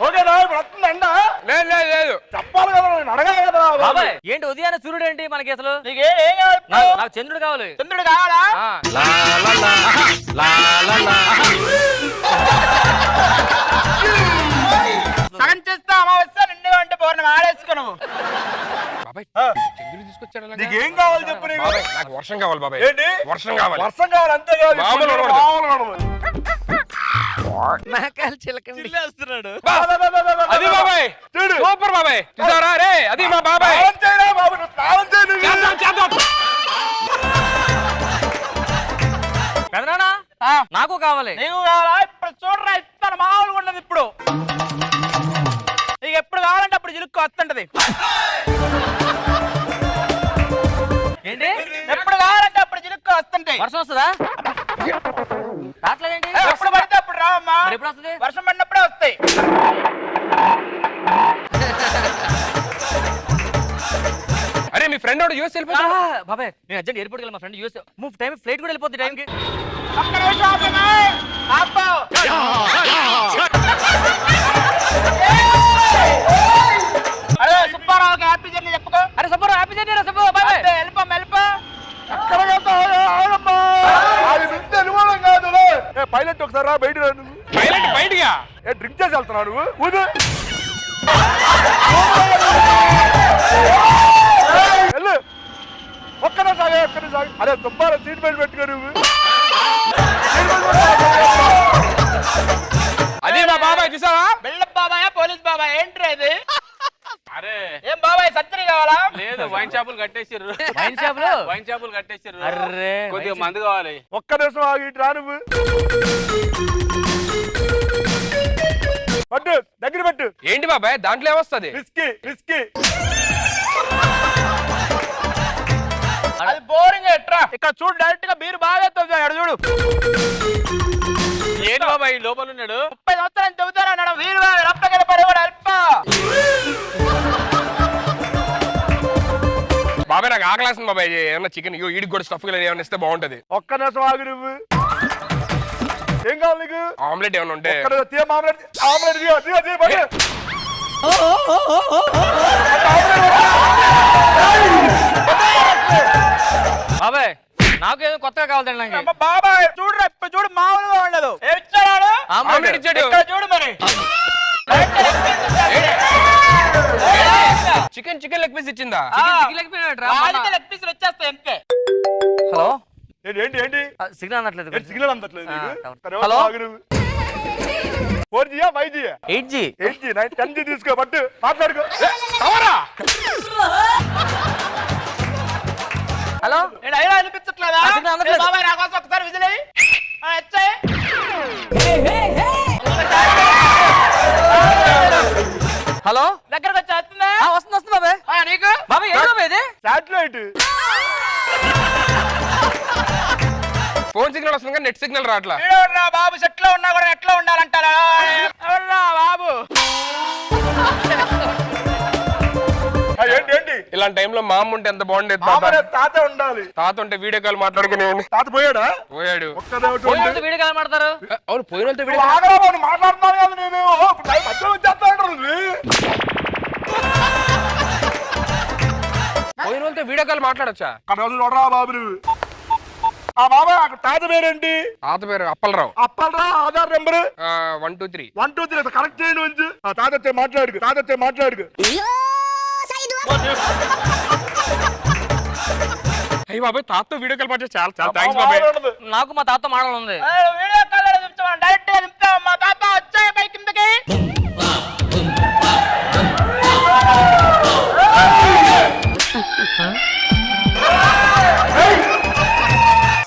ఓకేనా ఇప్పుడు వస్తుంది అండ. లేదు లేదు లేదు చెప్పాలి కదా, నేను అడగాలి కదా. బాబాయ్ ఏంటి ఉదయాన్నే సూర్యుడు ఏంటి మనకి అసలు? నీకు ఏం కావాలి? నాకు చంద్రుడు కావాలి. చంద్రుడు కావాలా? సగం చేస్తా అమావాస్య నిండుగా ఉంటే పౌర్ణమి ఆడేసుకో నువ్వు. బాబాయ్ చంద్రుడు తీసుకొచ్చాడు అలాగా? నీకేం కావాలి చెప్పు నీకు. బాబాయ్ నాకు వర్షం కావాలి బాబాయ్. ఏంటి? వర్షం కావాలి. వర్షం కావాలి అంతే కావాలి. మామూలు వాడు. మామూలు వాడు. మేకాలు చిలకండి. అది బాబాయ్ చూడు. సూపర్ బాబాయ్, చూసారా రే, అది మా బాబాయ్. స్నానం చేయరా బాబు, నువ్వు స్నానం చేయి నువ్వు. చేద్దాం, చేద్దాం. పెదనానా నాకు కావాలి. నీకు కావాలా? ఇప్పుడు చూడరా ఇస్తాను, మామూలుగా ఉండదు ఇప్పుడు. నీకు ఎప్పుడు కావాలంటే అప్పుడు చిలుక్కు వస్తుంటది. ఏంటి? ఎప్పుడు కావాలంటే అప్పుడు చిలుక్కు వస్తుంటాయి. వర్షం వస్తుందా? రావట్లేదేంటి? ఎప్పుడు పడితే అప్పుడు రావమ్మా. మరి ఎప్పుడు వస్తుంది? వర్షం పడినప్పుడే వస్తాయి. అరే మీ ఫ్రెండ్ వాడు యూఎస్ వెళ్ళిపోతాడు. బాబాయ్ నేను అర్జెంట్ ఎయిర్పోర్ట్ వెళ్ళి మా ఫ్రెండ్ యూఎస్ టైం ఫ్లైట్ కూడా వెళ్ళిపోతుంది టైంకి. ఒక్క నిమిషం ఆపమ్మా. ఆపు. అరే సుబ్బారావుకి హ్యాపీ జర్నీ చెప్పుకో. అరే సబ్బు హ్యాపీ జర్నీ రా సబ్బు. బాబాయ్ అంతే, వెళ్ళిపో వెళ్ళిపో. ఎక్కడ వెళ్తావు? ఆగమ్మా. అది వింటే అనుమానం కాదులే. ఏ పైలట్ ఒకసారి రా, బయట రా నువ్వు. పైలట్ బయటిగా ఏ డ్రింక్ చేసి వెళ్తున్నావు నువ్వు? ఊదు. వెళ్ళు. ఒక్కనే సాగే, ఒక్కనే సాగే. అరే సుబ్బారావు సీట్ బెల్ట్ పెట్టుకో నువ్వు. అది మా బాబాయ్, చూసావా? బిల్డప్ బాబాయ్ పోలీస్ బాబాయ్ ఏంట్రా ఇది? అరే ఏం బాబాయ్ సర్జరీ కావాలా? లేదు, వైన్ షాపులు కట్టేసిర్రు. వైన్ షాపులు కట్టేసిర్రు. అర్రే కొద్దిగా మందు కావాలి. ఒక్క నిమిషం ఆగి ఇటు రా నువ్వు. పట్టు, దగ్గర పట్టు. ఏంటి బాబాయ్ దాంట్లో ఏమొస్తుంది? Whisky, whisky. అది బోరింగ్ ఎట్రా. ఇక్కడ చూడు డైరెక్ట్ గా బీరు బాగా ఎత్తుంది. చూడు ఏంటి బాబాయ్ లోపల ఉన్నాడు? 30 సంవత్సరాలు చెబుతారా అన్నాడు. వీరు రప్పగల పడేవాడు అల్ప. బాబాయ్ నాకు ఆకలేస్తుంది బాబాయ్, ఏమన్నా చికెన్ ఈడికి కూడా స్టఫ్ ఏమైనా ఇస్తే బాగుంటది. ఒక్క నిమిషం ఆగు నువ్వు. ఏం కావాలి నీకు? ఆమ్లెట్ ఏమైనా ఉంటే. ఆమ్లెట్, ఆమ్లెట్ దిగో, దిగో, దిగో, పట్టు. బాబాయ్ నాకు ఏదో కొత్తగా కావాలి నాకు. అమ్మ బాబాయ్ చూడురా, ఇప్పుడు చూడు మామూలుగా ఉండదు. ఏమి ఇచ్చాడు? ఆమ్లెట్ ఇచ్చాడు. ఇక్కడ చూడు మరి. చికెన్ లెగ్ పీస్ ఇచ్చిందా? లెగ్ పీసులు వచ్చేస్తాయి అంతే. హలో ఏంటి ఏంటి ఏంటి? సిగ్నల్ అనట్లేదు. సిగ్నల్ అందట్లేదు నీకు? ఒక్క నిమిషం హలో? ఆగు నువ్వు. 4G, 5G? 8G 8G, 10G తీసుకో, పట్టు మాట్లాడుకో. హలో నేను అయినా అనిపించట్లేదా? ఆ సిగ్నల్ అందట్లేదు. బాబాయ్ నా కోసం ఒకసారి విజిల్ అయ్యి వచ్చాయి. హలో దగ్గరకు వచ్చి వస్తుందా? వస్తుంది వస్తుంది బాబాయ్. నీకు బాబాయ్ ఏం బాబాయ్ ఇది? శాటిలైట్. ఫోన్ సిగ్నల్ వస్తుంది కానీ నెట్ సిగ్నల్ రావట్లా. వీడెవర్రా బాబు సెట్ లో ఉన్నా కూడా ఎట్లా ఉండాలంటారా? ఎవర్రా బాబు? ఏంటి ఏంటి? ఇలాంటి టైంలో మా అమ్మ ఉంటే ఎంత బాగుండేది. మామనే తాత ఉండాలి. తాత ఉంటే వీడియో కాల్ మాట్లాడుకునే. తాత పోయాడా? పోయాడు. ఒక్క నిమిషం ఉండు. వీడియో కాల్ మాట్లాడతారు. అవును పోయిన వాళ్ళతో నువ్వు ఆగరా బాబు, మాట్లాడుతున్నాను కదా నేను. మధ్యలో వచ్చేస్తాడు నువ్వు. పోయిన వాళ్ళతో వీడియో కాల్ మాట్లాడొచ్చా? ఒక్క రోజు చూడరా బాబు నువ్వు. ఆ బాబాయ్ ఆ తాత పేరేంటి? తాత పేరు అప్పలరావు. అప్పలరా ఆధార్ నెంబర్ 1 2 3. 1 2 3 కరెక్ట్ చేయండి మంచి. ఆ తాత వచ్చే మాట్లాడుకు, తాత వచ్చే మాట్లాడుకు. అయ్యి బాబాయ్ తాతతో వీడియో కాల్ మాట్లాడి చాలా చాలా థ్యాంక్స్ బాబాయ్. నాకు మా తాత మాటలు ఉంది. వీడియో కాల్ డైరెక్ట్ మా తాత వచ్చాయి పై కిందకి.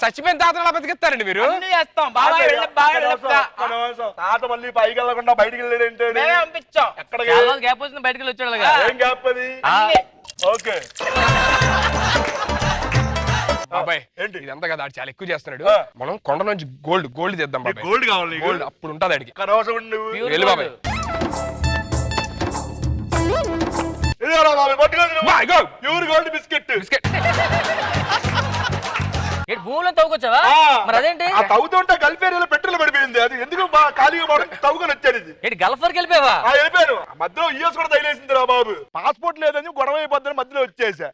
చచ్చిపోయిన తాతను అలా బతికిస్తారండి మీరు? చేస్తాం బాబాయ్ తాత మళ్ళీ పైకి వెళ్ళకుండా బయటికి వెళ్ళాడంటే పంపించాం. ఎక్కడికి? చాలా రోజులు గ్యాప్ వచ్చింది బయటకు వచ్చాడు అలాగా. ఏం గ్యాప్ అది? ఓకే బాబాయ్ ఏంటి? ఇదంతా కదా ఆడు చాలా ఎక్కువ చేస్తున్నాడు. మనం కొండ నుంచి గోల్డ్ తెద్దాం బాబాయ్. గోల్డ్ కావాలి నీకు? గోల్డ్ అప్పుడు ఉంటుంది అడిగి. కనవసరం ఉండు నువ్వు. Pure వెళ్ళు gold. బాబాయ్. ఇదిగోరా బాబాయ్, పట్టుకోండి నువ్వు. Boy, go. Pure gold biscuit. Biscuit. ఏంటి భూమిలో తవ్వుకొచ్చావా? మరి అదేంటి? ఆ తవ్వుతుంటే గల్ఫేరియాలో పెట్రోల్ పడిపోయింది. అది ఎందుకు ఖాళీగా తవ్వుకొని వచ్చాడు ఇది. ఏంటి గల్ఫ్ వరకు వెళ్ళిపోయావా? వెళ్ళిపోయాను. మధ్యలో యూఎస్ కూడా తగిలేసింది రా బాబు. పాస్పోర్ట్ లేదని గొడవ అయిపోద్దని మధ్యలో వచ్చేసా.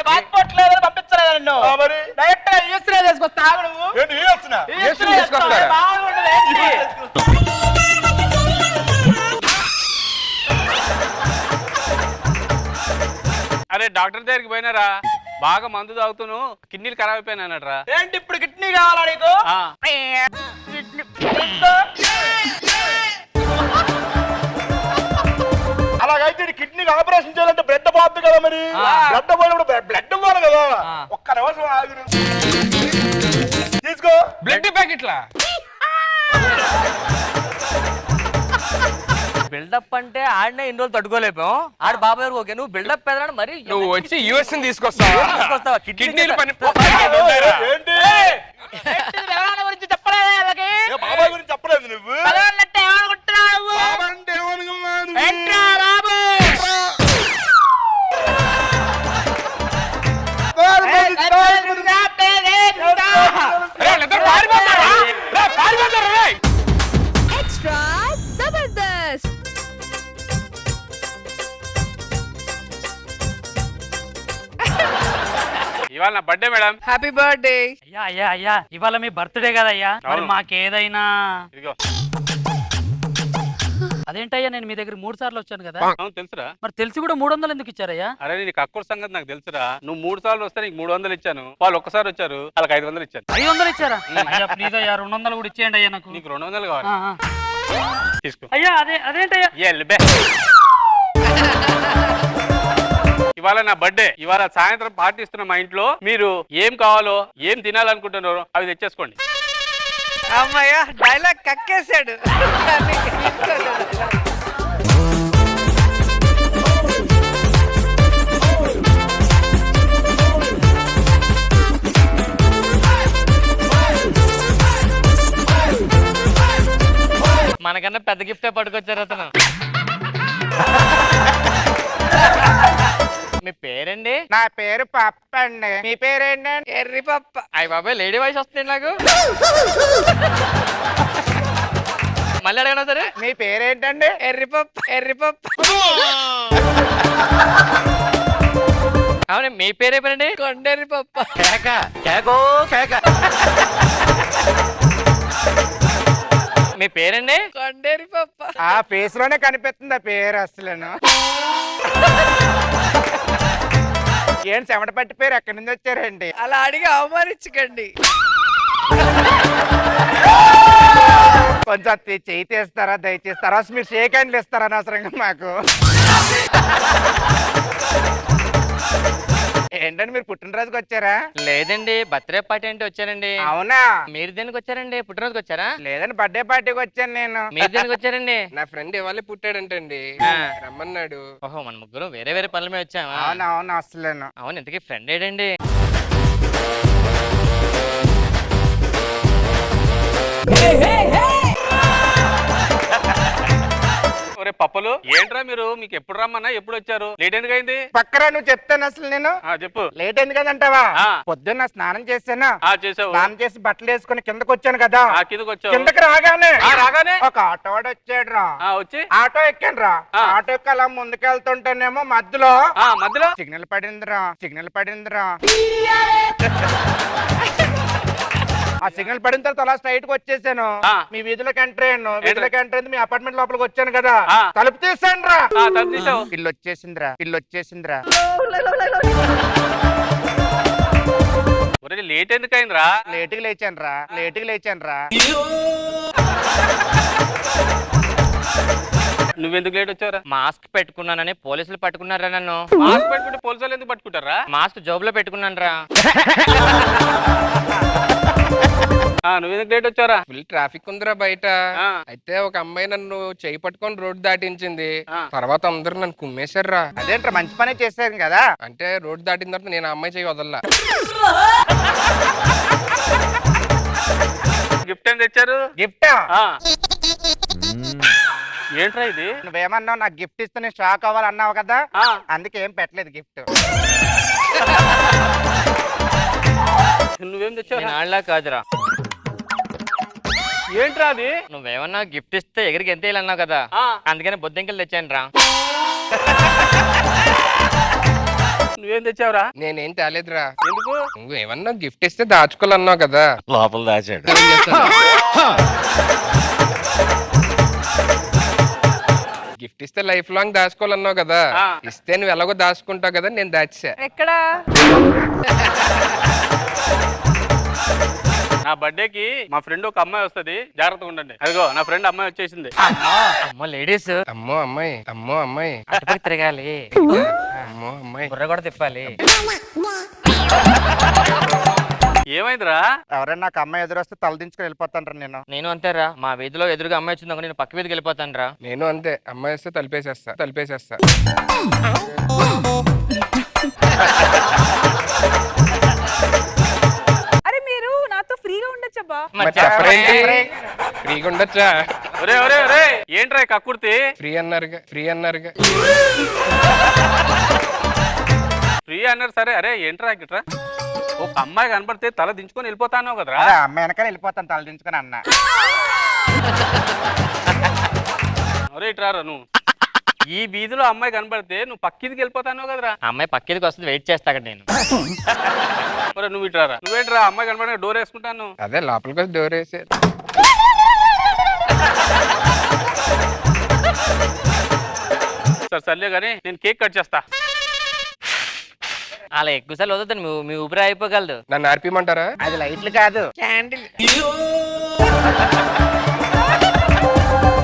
పాస్పోర్ట్ లేదని పంపించలేదు నిన్ను. మరి డైరెక్ట్ యూఎస్ తీసుకొస్తా నువ్వు. ఏంటి యూఎస్ నా? యూఎస్ తీసుకొస్తారా? బాగుండదు ఏంటి? అరే డాక్టర్ దగ్గరికి పోయినారా? బాగా మందు తాగుతాను, కిడ్నీలు ఖరాబ్ అయిపోయినా అన్నట్రా. ఏంటి ఇప్పుడు కిడ్నీ కావాలా నీకు? అలాగైతే కిడ్నీకి ఆపరేషన్ చేయాలంటే బ్లడ్ పోతుంది కదా. మరి బ్లడ్ పోయినప్పుడు బ్లడ్ ఇవ్వాలి కదా. ఒక్క నిమిషం ఆగు. తీసుకో బ్లడ్ ప్యాకెట్లా? బిల్డప్ అంటే ఆడనే ఇన్ని రోజులు తట్టుకోలేపాం. ఆడ బాబాయ్ గారు ఓకే, నువ్వు బిల్డప్ పెదరాడు మరి నువ్వు వచ్చి యూఎస్ తీసుకొస్తావా? తీసుకొస్తావా? కిడ్నీలు పని ఏంటి? గురించి చెప్పలేదు వాళ్ళకి. బాబాయ్ గురించి చెప్పలేదు నువ్వు. పిల్లలంటే ఏమనుకుంటున్నావు నువ్వు? బాబాయ్ అంటే ఏమనుకున్నావు? ఏంట్రా బాబు? ఎక్స్ట్రా జబర్దస్త్. ఇవాళ నా బర్త్డే మేడం. Happy birthday. అయ్యా అయ్యా అయ్యా ఇవాళ మీ బర్త్డే కదయ్యా. మరి అవును. మాకేదైనా ఇదిగో. అదేంటయ్యా, నేను మీ దగ్గర 3 సార్లు వచ్చాను కదా. అవును తెలుసురా. మరి తెలిసి కూడా 300 ఎందుకు ఇచ్చారయ్యా? అరే నీకు అక్కుల సంగతి నాకు తెలుసురా. నువ్వు 3 సార్లు వస్తే నీకు 300 ఇచ్చాను. వాళ్ళు ఒక్కసారి వచ్చారు, వాళ్ళకి 500 ఇచ్చాను. 500 ఇచ్చారా? అయ్యా ప్లీజ్ అయ్యా 200 కూడా ఇచ్చేయండి అయ్యా నాకు. నీకు 200 కావాలి. ఆ, ఆ. తీసుకో. అయ్యా అదేంటయ్యా? ఎల్బే. ఇవాళ నా బర్త్డే. ఇవాళ సాయంత్రం పార్టీ ఇస్తున్న మా ఇంట్లో. మీరు ఏం కావాలో ఏం తినాలనుకుంటున్నారో అవి తెచ్చేసుకోండి. అమ్మయ్య డైలాగ్ కక్కేశాడు. మనకన్నా పెద్ద గిఫ్టే పట్టుకొచ్చారు అతను. మీ పేరండి? నా పేరు పప్ప అండి. మీ పేరేంటండి? ఎర్రి పప్ప. అయ్య బాబాయ్ లేడీ వాయిస్ వస్తుంది నాకు. మళ్ళీ అడగనా సరే? మీ పేరేంటండి? ఎర్రి పప్ప. ఎర్రి పప్ప. అవును, మీ పేరే పేరండి? కొండెర్రి పప్ప. మీ పేరండి? కొండెర్రి పప్ప. ఆ ఫేస్ లోనే కనిపిస్తుంది ఆ పేరు అసలు. ఏం చెమట పట్టి పేరు ఎక్కడి నుంచి వచ్చారండి? అలా అడిగి అవమానించకండి. కొంచెం చేయి తీస్తారా దయచేసి? తర్వాత మీరు షేక్ హ్యాండ్లు ఇస్తారా అనవసరంగా మాకు? ఏంటండి మీరు పుట్టినరోజుకి వచ్చారా? లేదండి, బర్త్డే పార్టీ అంటే వచ్చానండి. అవునా? మీరు దేనికి వచ్చారండి? పుట్టినరోజుకి వచ్చారా? లేదండి బర్త్డే పార్టీకి వచ్చాను నేను. మీరు దేనికి వచ్చారండి? నా ఫ్రెండ్ ఇవాళ పుట్టాడంటండి, రమ్మన్నాడు. ఓహో, మన ముగ్గురు వేరే వేరే పనుల మీద వచ్చామా? అవును అసలేను. అవును, ఇంతకీ ఫ్రెండ్ ఏడండి? ఒరే పప్పలు అంకుల్ ఏంట్రా మీరు మీకు ఎప్పుడు రమ్మన్నా ఎప్పుడు వచ్చారు లేట్ ఎందుకు అయింది పక్కరా నువ్వు చెప్తాను అసలు నేను చెప్పు లేట్ ఎందుకంటావా ఆ. పొద్దున్న స్నానం చేశాను చేసావు స్నానం చేసి బట్టలు వేసుకుని కిందకు వచ్చాను కదా కిందకు వచ్చావు కిందకి రాగానే రాగానే ఒక ఆటో వాడు వచ్చాడు రా వచ్చి ఆటో ఎక్కాను రా ఆటోకి అలా ముందుకెళ్తుంటేనేమో మధ్యలో మధ్యలో సిగ్నల్ పడిందిరా ఆ సిగ్నల్ పడిన తర్వాత అలా స్ట్రైట్ గా వచ్చేసాను మీ వీధిలోకి ఎంటర్ అయ్యాను వీధిలోకి ఎంటర్ అయింది మీ అపార్ట్మెంట్ లోపలికి వచ్చాను కదా తలుపు తీసాను రా ఇల్లు వచ్చేసిందిరా లేట్ ఎందుకు అయిందిరా లేటుగా లేచాను రా నువ్వెందుకు లేట్ వచ్చారా మాస్క్ పెట్టుకున్నానని పోలీసులు పట్టుకున్నారా నన్ను. మాస్క్ పెట్టుకుంటే పోలీసులు ఎందుకు పట్టుకుంటారా మాస్క్ జోబులో పెట్టుకున్నాను రా. నువ్వెందుకు లేట్ వచ్చారా ఫుల్ ట్రాఫిక్ ఉందిరా బయట. అయితే ఒక అమ్మాయి నన్ను చేయి పట్టుకొని రోడ్ దాటించింది. తర్వాత అందరూ నన్ను కుమ్మేశారా. అదేంట్రా మంచి పనే చేశాను కదా. అంటే రోడ్ దాటిన తర్వాత నేను ఆ అమ్మాయి చేయి వదల్లా. గిఫ్ట్ ఏం తెచ్చారు గిఫ్ట్ ఏంట్రా ఇది నువ్వేమన్నావు నాకు గిఫ్ట్ ఇస్తే నేను షాక్ అవ్వాలన్నావు కదా అందుకే ఏం పెట్టలేదు గిఫ్ట్. నువ్వేం తెచ్చావు నాళ్ళ కాదురా. ఏంట్రా అది నువ్వేమన్నా గిఫ్ట్ ఇస్తే ఎగిరికి ఎంత అన్నావు కదా అందుకని బొద్దింకలు తెచ్చాను రా. నువ్వేం తెచ్చావురా నేనేం తేలేదురా. ఎందుకు నువ్వు ఏమన్నా గిఫ్ట్ ఇస్తే దాచుకోవాలన్నావు కదా లోపల దాచాడు. గిఫ్ట్ ఇస్తే లైఫ్ లాంగ్ దాచుకోవాలన్నావు కదా. ఇస్తే నువ్వు ఎలాగో దాచుకుంటావు కదా నేను దాచా. ఎక్కడా నా బర్త్డేకి మా ఫ్రెండ్ ఒక అమ్మాయి వస్తది జాగ్రత్తగా ఉండండి. అదిగో నా ఫ్రెండ్ అమ్మాయి వచ్చేసింది. అమ్మో లేడీస్. అమ్మో అమ్మాయి అటుపక్క తిరగాలి. అమ్మో అమ్మాయి బుర్ర కూడా తిప్పాలి. ఏమైందిరా ఎవరైనా నాకు అమ్మాయి ఎదురొస్తే తలదించుకొని వెళ్ళిపోతాను నేను అంతేరా. మా వీధిలో ఎదురుగా అమ్మాయి వచ్చిందో నేను పక్క వీధికి వెళ్ళిపోతాను రా. నేను అంతే. అమ్మాయి వస్తే తలిపేసేస్తా. అరే మీరు నాతో ఫ్రీగా ఉండొచ్చబ్బా. ఫ్రీగా ఉండొచ్చా? ఒరే ఒరే ఒరే ఏంట్రా కక్కుర్తి ఫ్రీ అన్నారుగా. ఫ్రీ అన్నారు సరే. అరే ఏంట్రా గిట్రా ఒక అమ్మాయి కనపడితే తల దించుకొని వెళ్ళిపోతాను కదరా. అమ్మాయి వెనకాల వెళ్ళిపోతాను తలదించుకొని అన్న. ఒరే ఇట్రారా నువ్వు ఈ వీధిలో అమ్మాయి కనపడితే నువ్వు పక్కిదికి వెళ్ళిపోతాను కదరా. అమ్మాయి పక్కిదికి వస్తుంది వెయిట్ చేస్తాడు నేను. ఒరే నువ్వు ఇట్రారా. నువ్వేంట్రా అమ్మాయి కనపడిన డోర్ వేసుకుంటాను. అదే లోపలికి వచ్చి డోర్ వేసారు. సరే సర్లే కానీ నేను కేక్ కట్ చేస్తా. అలా ఎక్కువసార్లు వద్దు మీ ఊపిరి అయిపోగలదు. నన్ను ఆర్పిమంటారా? అది లైట్లు కాదు క్యాండిల్.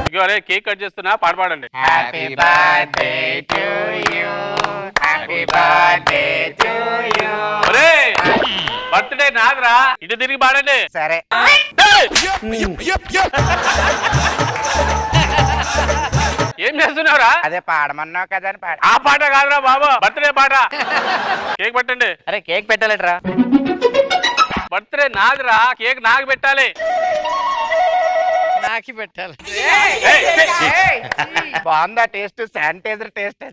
ఇగో అరే కేక్ కట్ చేస్తున్నా పాట పాడండి. Happy birthday to you happy birthday to you. ఒరే బర్త్డే నాదిరా ఇటు తిరిగి పాడండి. సరే ఏం చేస్తున్నావురా? అదే పాడమన్నావు కదా అని పాడ. ఆ పాట కాదురా బాబు బర్త్డే పాట. కేక్ పెట్టండి. అరే కేక్ పెట్టాలట్రా. బర్త్డే నాదిరా కేక్ నాకు పెట్టాలి. నాకి పెట్టాలి. బాగుందా టేస్ట్? Sanitiser taste.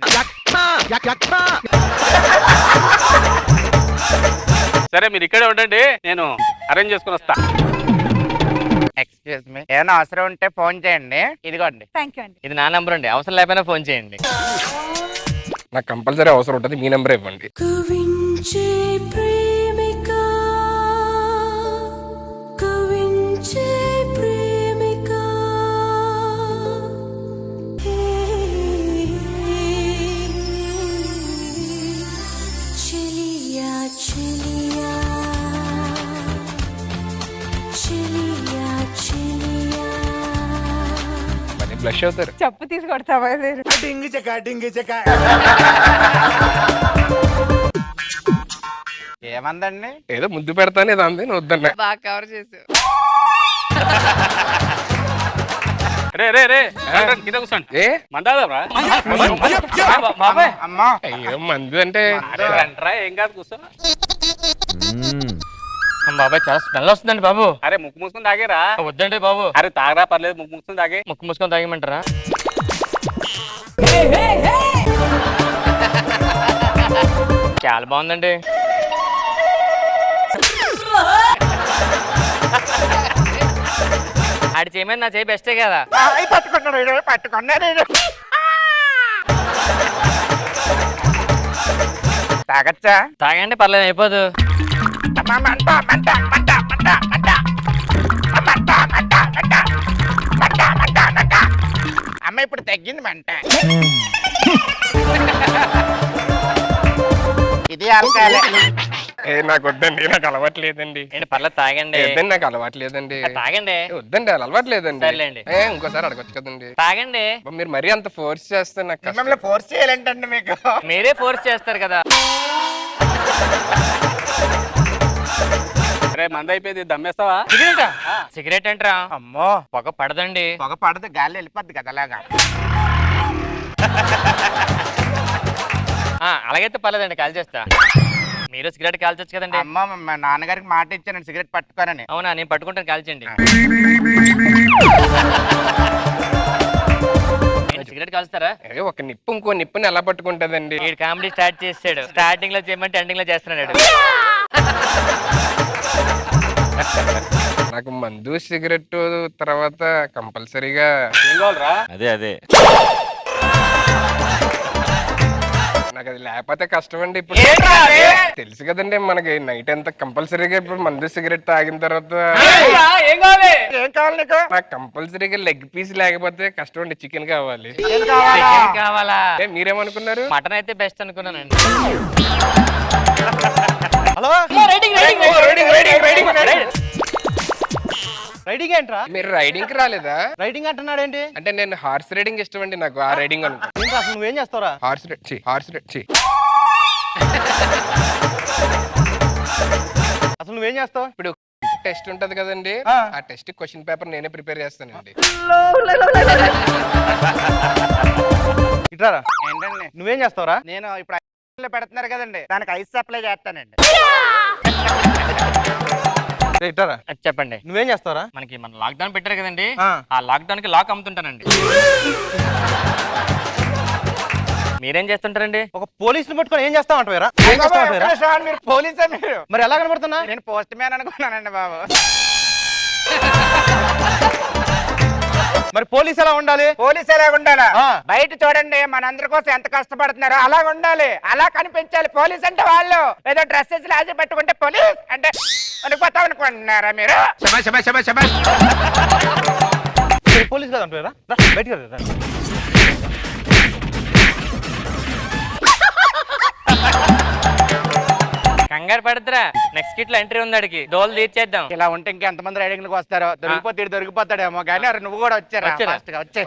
సరే మీరు ఇక్కడే ఉండండి నేను అరేంజ్ చేసుకుని వస్తా. ఎక్స్క్యూజ్ మీ ఏమైనా అవసరం ఉంటే ఫోన్ చేయండి. ఇదిగోండి. థ్యాంక్ యూ అండి. ఇది నా నంబర్ అండి. అవసరం లేకపోయినా ఫోన్ చేయండి. నాకు కంపల్సరీ అవసరం ఉంటుంది. మీ నెంబర్ ఇవ్వండి. బ్లష్ అవుతారు. చెప్పు తీసి కొడతావా? ఏమందండి? ఏదో ముద్దు పెడతాను ఏదో అంది. నువ్వు వద్దన్నా. బాగా కవర్ చేసావు. రే రే రే కింద కూర్చోండి. ఏ మందాదరా అమ్మా అయ్యో మందు అంటే ఏం కాదు కూర్చో. బాబాయ్ చాలా స్మెల్ వస్తుందండి బాబు. అరే ముక్కు మూసుకొని తాగేరా. వద్దండి బాబు. అరే తాగరా పర్లేదు ముక్కు మూసుకొని తాగే. ముక్కు మూసుకొని తాగమంటారా? చాలా బాగుందండి. ఆడి చేయమని నా చేయి బెస్టే కదా. పట్టుకున్నాడు. తాగచ్చా? తాగండి, పర్లేదు, అయిపోదు. అమ్మ ఇప్పుడు తగ్గింది మంట. ఇది ఆల్కాలే. నాకు వద్దండి, నాకు అలవాట్లేదండి. ఏంటి పర్లేదు, తాగండి. వద్దండి, నాకు అలవాట్లేదండి. తాగండి. వద్దండి, అలవాట్లేదండి. సర్లేండి. ఇంకోసారి అడగొచ్చు కదండి. తాగండి. మీరు మరీ అంత ఫోర్స్ చేస్తే నాకు కష్టం. మిమ్మల్ని ఫోర్స్ చేయాలంటండి మీకు. మీరే ఫోర్స్ చేస్తారు కదా. మంద అయిపోయింది, దమ్మేస్తావా? సిగరెటా? సిగరెట్ ఏంట్రా? అమ్మో, పొగ పడదండి. పొగ పడదు, గాలి వెళ్ళిపోద్ది కదా అలాగా. అలాగైతే పర్లేదండి, కాల్ చేస్తా. మీరు సిగరెట్ కాల్చొచ్చు కదండి. అమ్మ, మా నాన్నగారికి మాట ఇచ్చాను సిగరెట్ పట్టుకోనని. అవునా, నేను పట్టుకుంటాను, కాల్చండి. సిగరెట్ కాల్స్తారా? ఒక నిప్పు ఇంకో నిప్పుని ఎలా పట్టుకుంటదండి? వీడు కామెడీ స్టార్ట్ చేసాడు. స్టార్టింగ్ లో చేయమంటే ఎండింగ్ లో చేస్తున్నాడు. నాకు మందు సిగరెట్ తర్వాత కంపల్సరీగా అదే నాకు అది లేకపోతే కష్టం అండి. ఇప్పుడు తెలుసు కదండి మనకి నైట్ ఎంత కంపల్సరీగా ఇప్పుడు మందు సిగరెట్ తాగిన తర్వాత ఏం కావాలి? ఏం కావాలి నీకు? నాకు కంపల్సరీగా లెగ్ పీస్ లేకపోతే కష్టం అండి. చికెన్ కావాలి. ఏం కావాలా? చికెన్ కావాలా? మీరేమనుకున్నారు? మటన్ అయితే బెస్ట్ అనుకున్నానండి. హలో, రైడింగ్ రైడింగ్ ఏంట్రా? మీరు రైడింగ్ కి రాలేదా? రైడింగ్ అంటున్నాడు ఏంటి? అంటే నేను హార్స్ రైడింగ్ ఇష్టం అండి. నాకు ఆ రైడింగ్ అనుకో. ఏంట్రా అసలు నువ్వేం చేస్తావురా? హార్స్ అసలు నువ్వేం చేస్తావు? ఇప్పుడు టెస్ట్ ఉంటది కదండి, ఆ. ఆ టెస్ట్ క్వశ్చన్ పేపర్ నేనే ప్రిపేర్ చేస్తానండి. ఇట్రారా, ఏంటండి? నువ్వేం చేస్తావురా? నేను ఇప్పుడు ఐస్ లో పెడుతున్నారు కదండి, దానికి ఐస్ సప్లై చేస్తానండి. ఇట్రారా, చెప్పండి. నువ్వేం చేస్తావురా? మనకి మన లాక్డౌన్ పెట్టారు కదండి, ఆ. ఆ లాక్డౌన్ కి లాక్ అమ్ముతుంటానండి. మీరేం చేస్తుంటారండి? ఒక పోలీసుని పట్టుకొని ఏం చేస్తావంటారా? మీరు పోలీసా మీరు? మరి ఎలా కనబడుతున్నా? నేను పోస్ట్ మ్యాన్ అనుకున్నానండి బాబు. మరి పోలీస్ ఎలా ఉండాలి? పోలీస్ ఎలాగ ఉండాలా? ఆ. బయట చూడండి మనందరి కోసం ఎంత కష్టపడుతున్నారో అలాగ ఉండాలి, అలా కనిపించాలి. పోలీస్ అంటే వాళ్ళు ఏదో డ్రెస్సెస్ లాజీ పెట్టుకుంటే పోలీస్ అంటే అనుకుపోతాం అనుకుంటున్నారా మీరు? పోలీస్ కదా అంటారా? బయటికి రా. కంగారు పడద్దురా, నెక్స్ట్ కిట్ లో ఎంట్రీ ఉంది, అడిగి డోల్ తీర్చేద్దాం. ఇలా ఉంటే ఇంకెంతమంది రైడింగ్ లకు వస్తారో. దొరికిపోతాడేమో కానీ నువ్వు కూడా వచ్చారా? వచ్చారా? ఫాస్ట్ గా వచ్చే.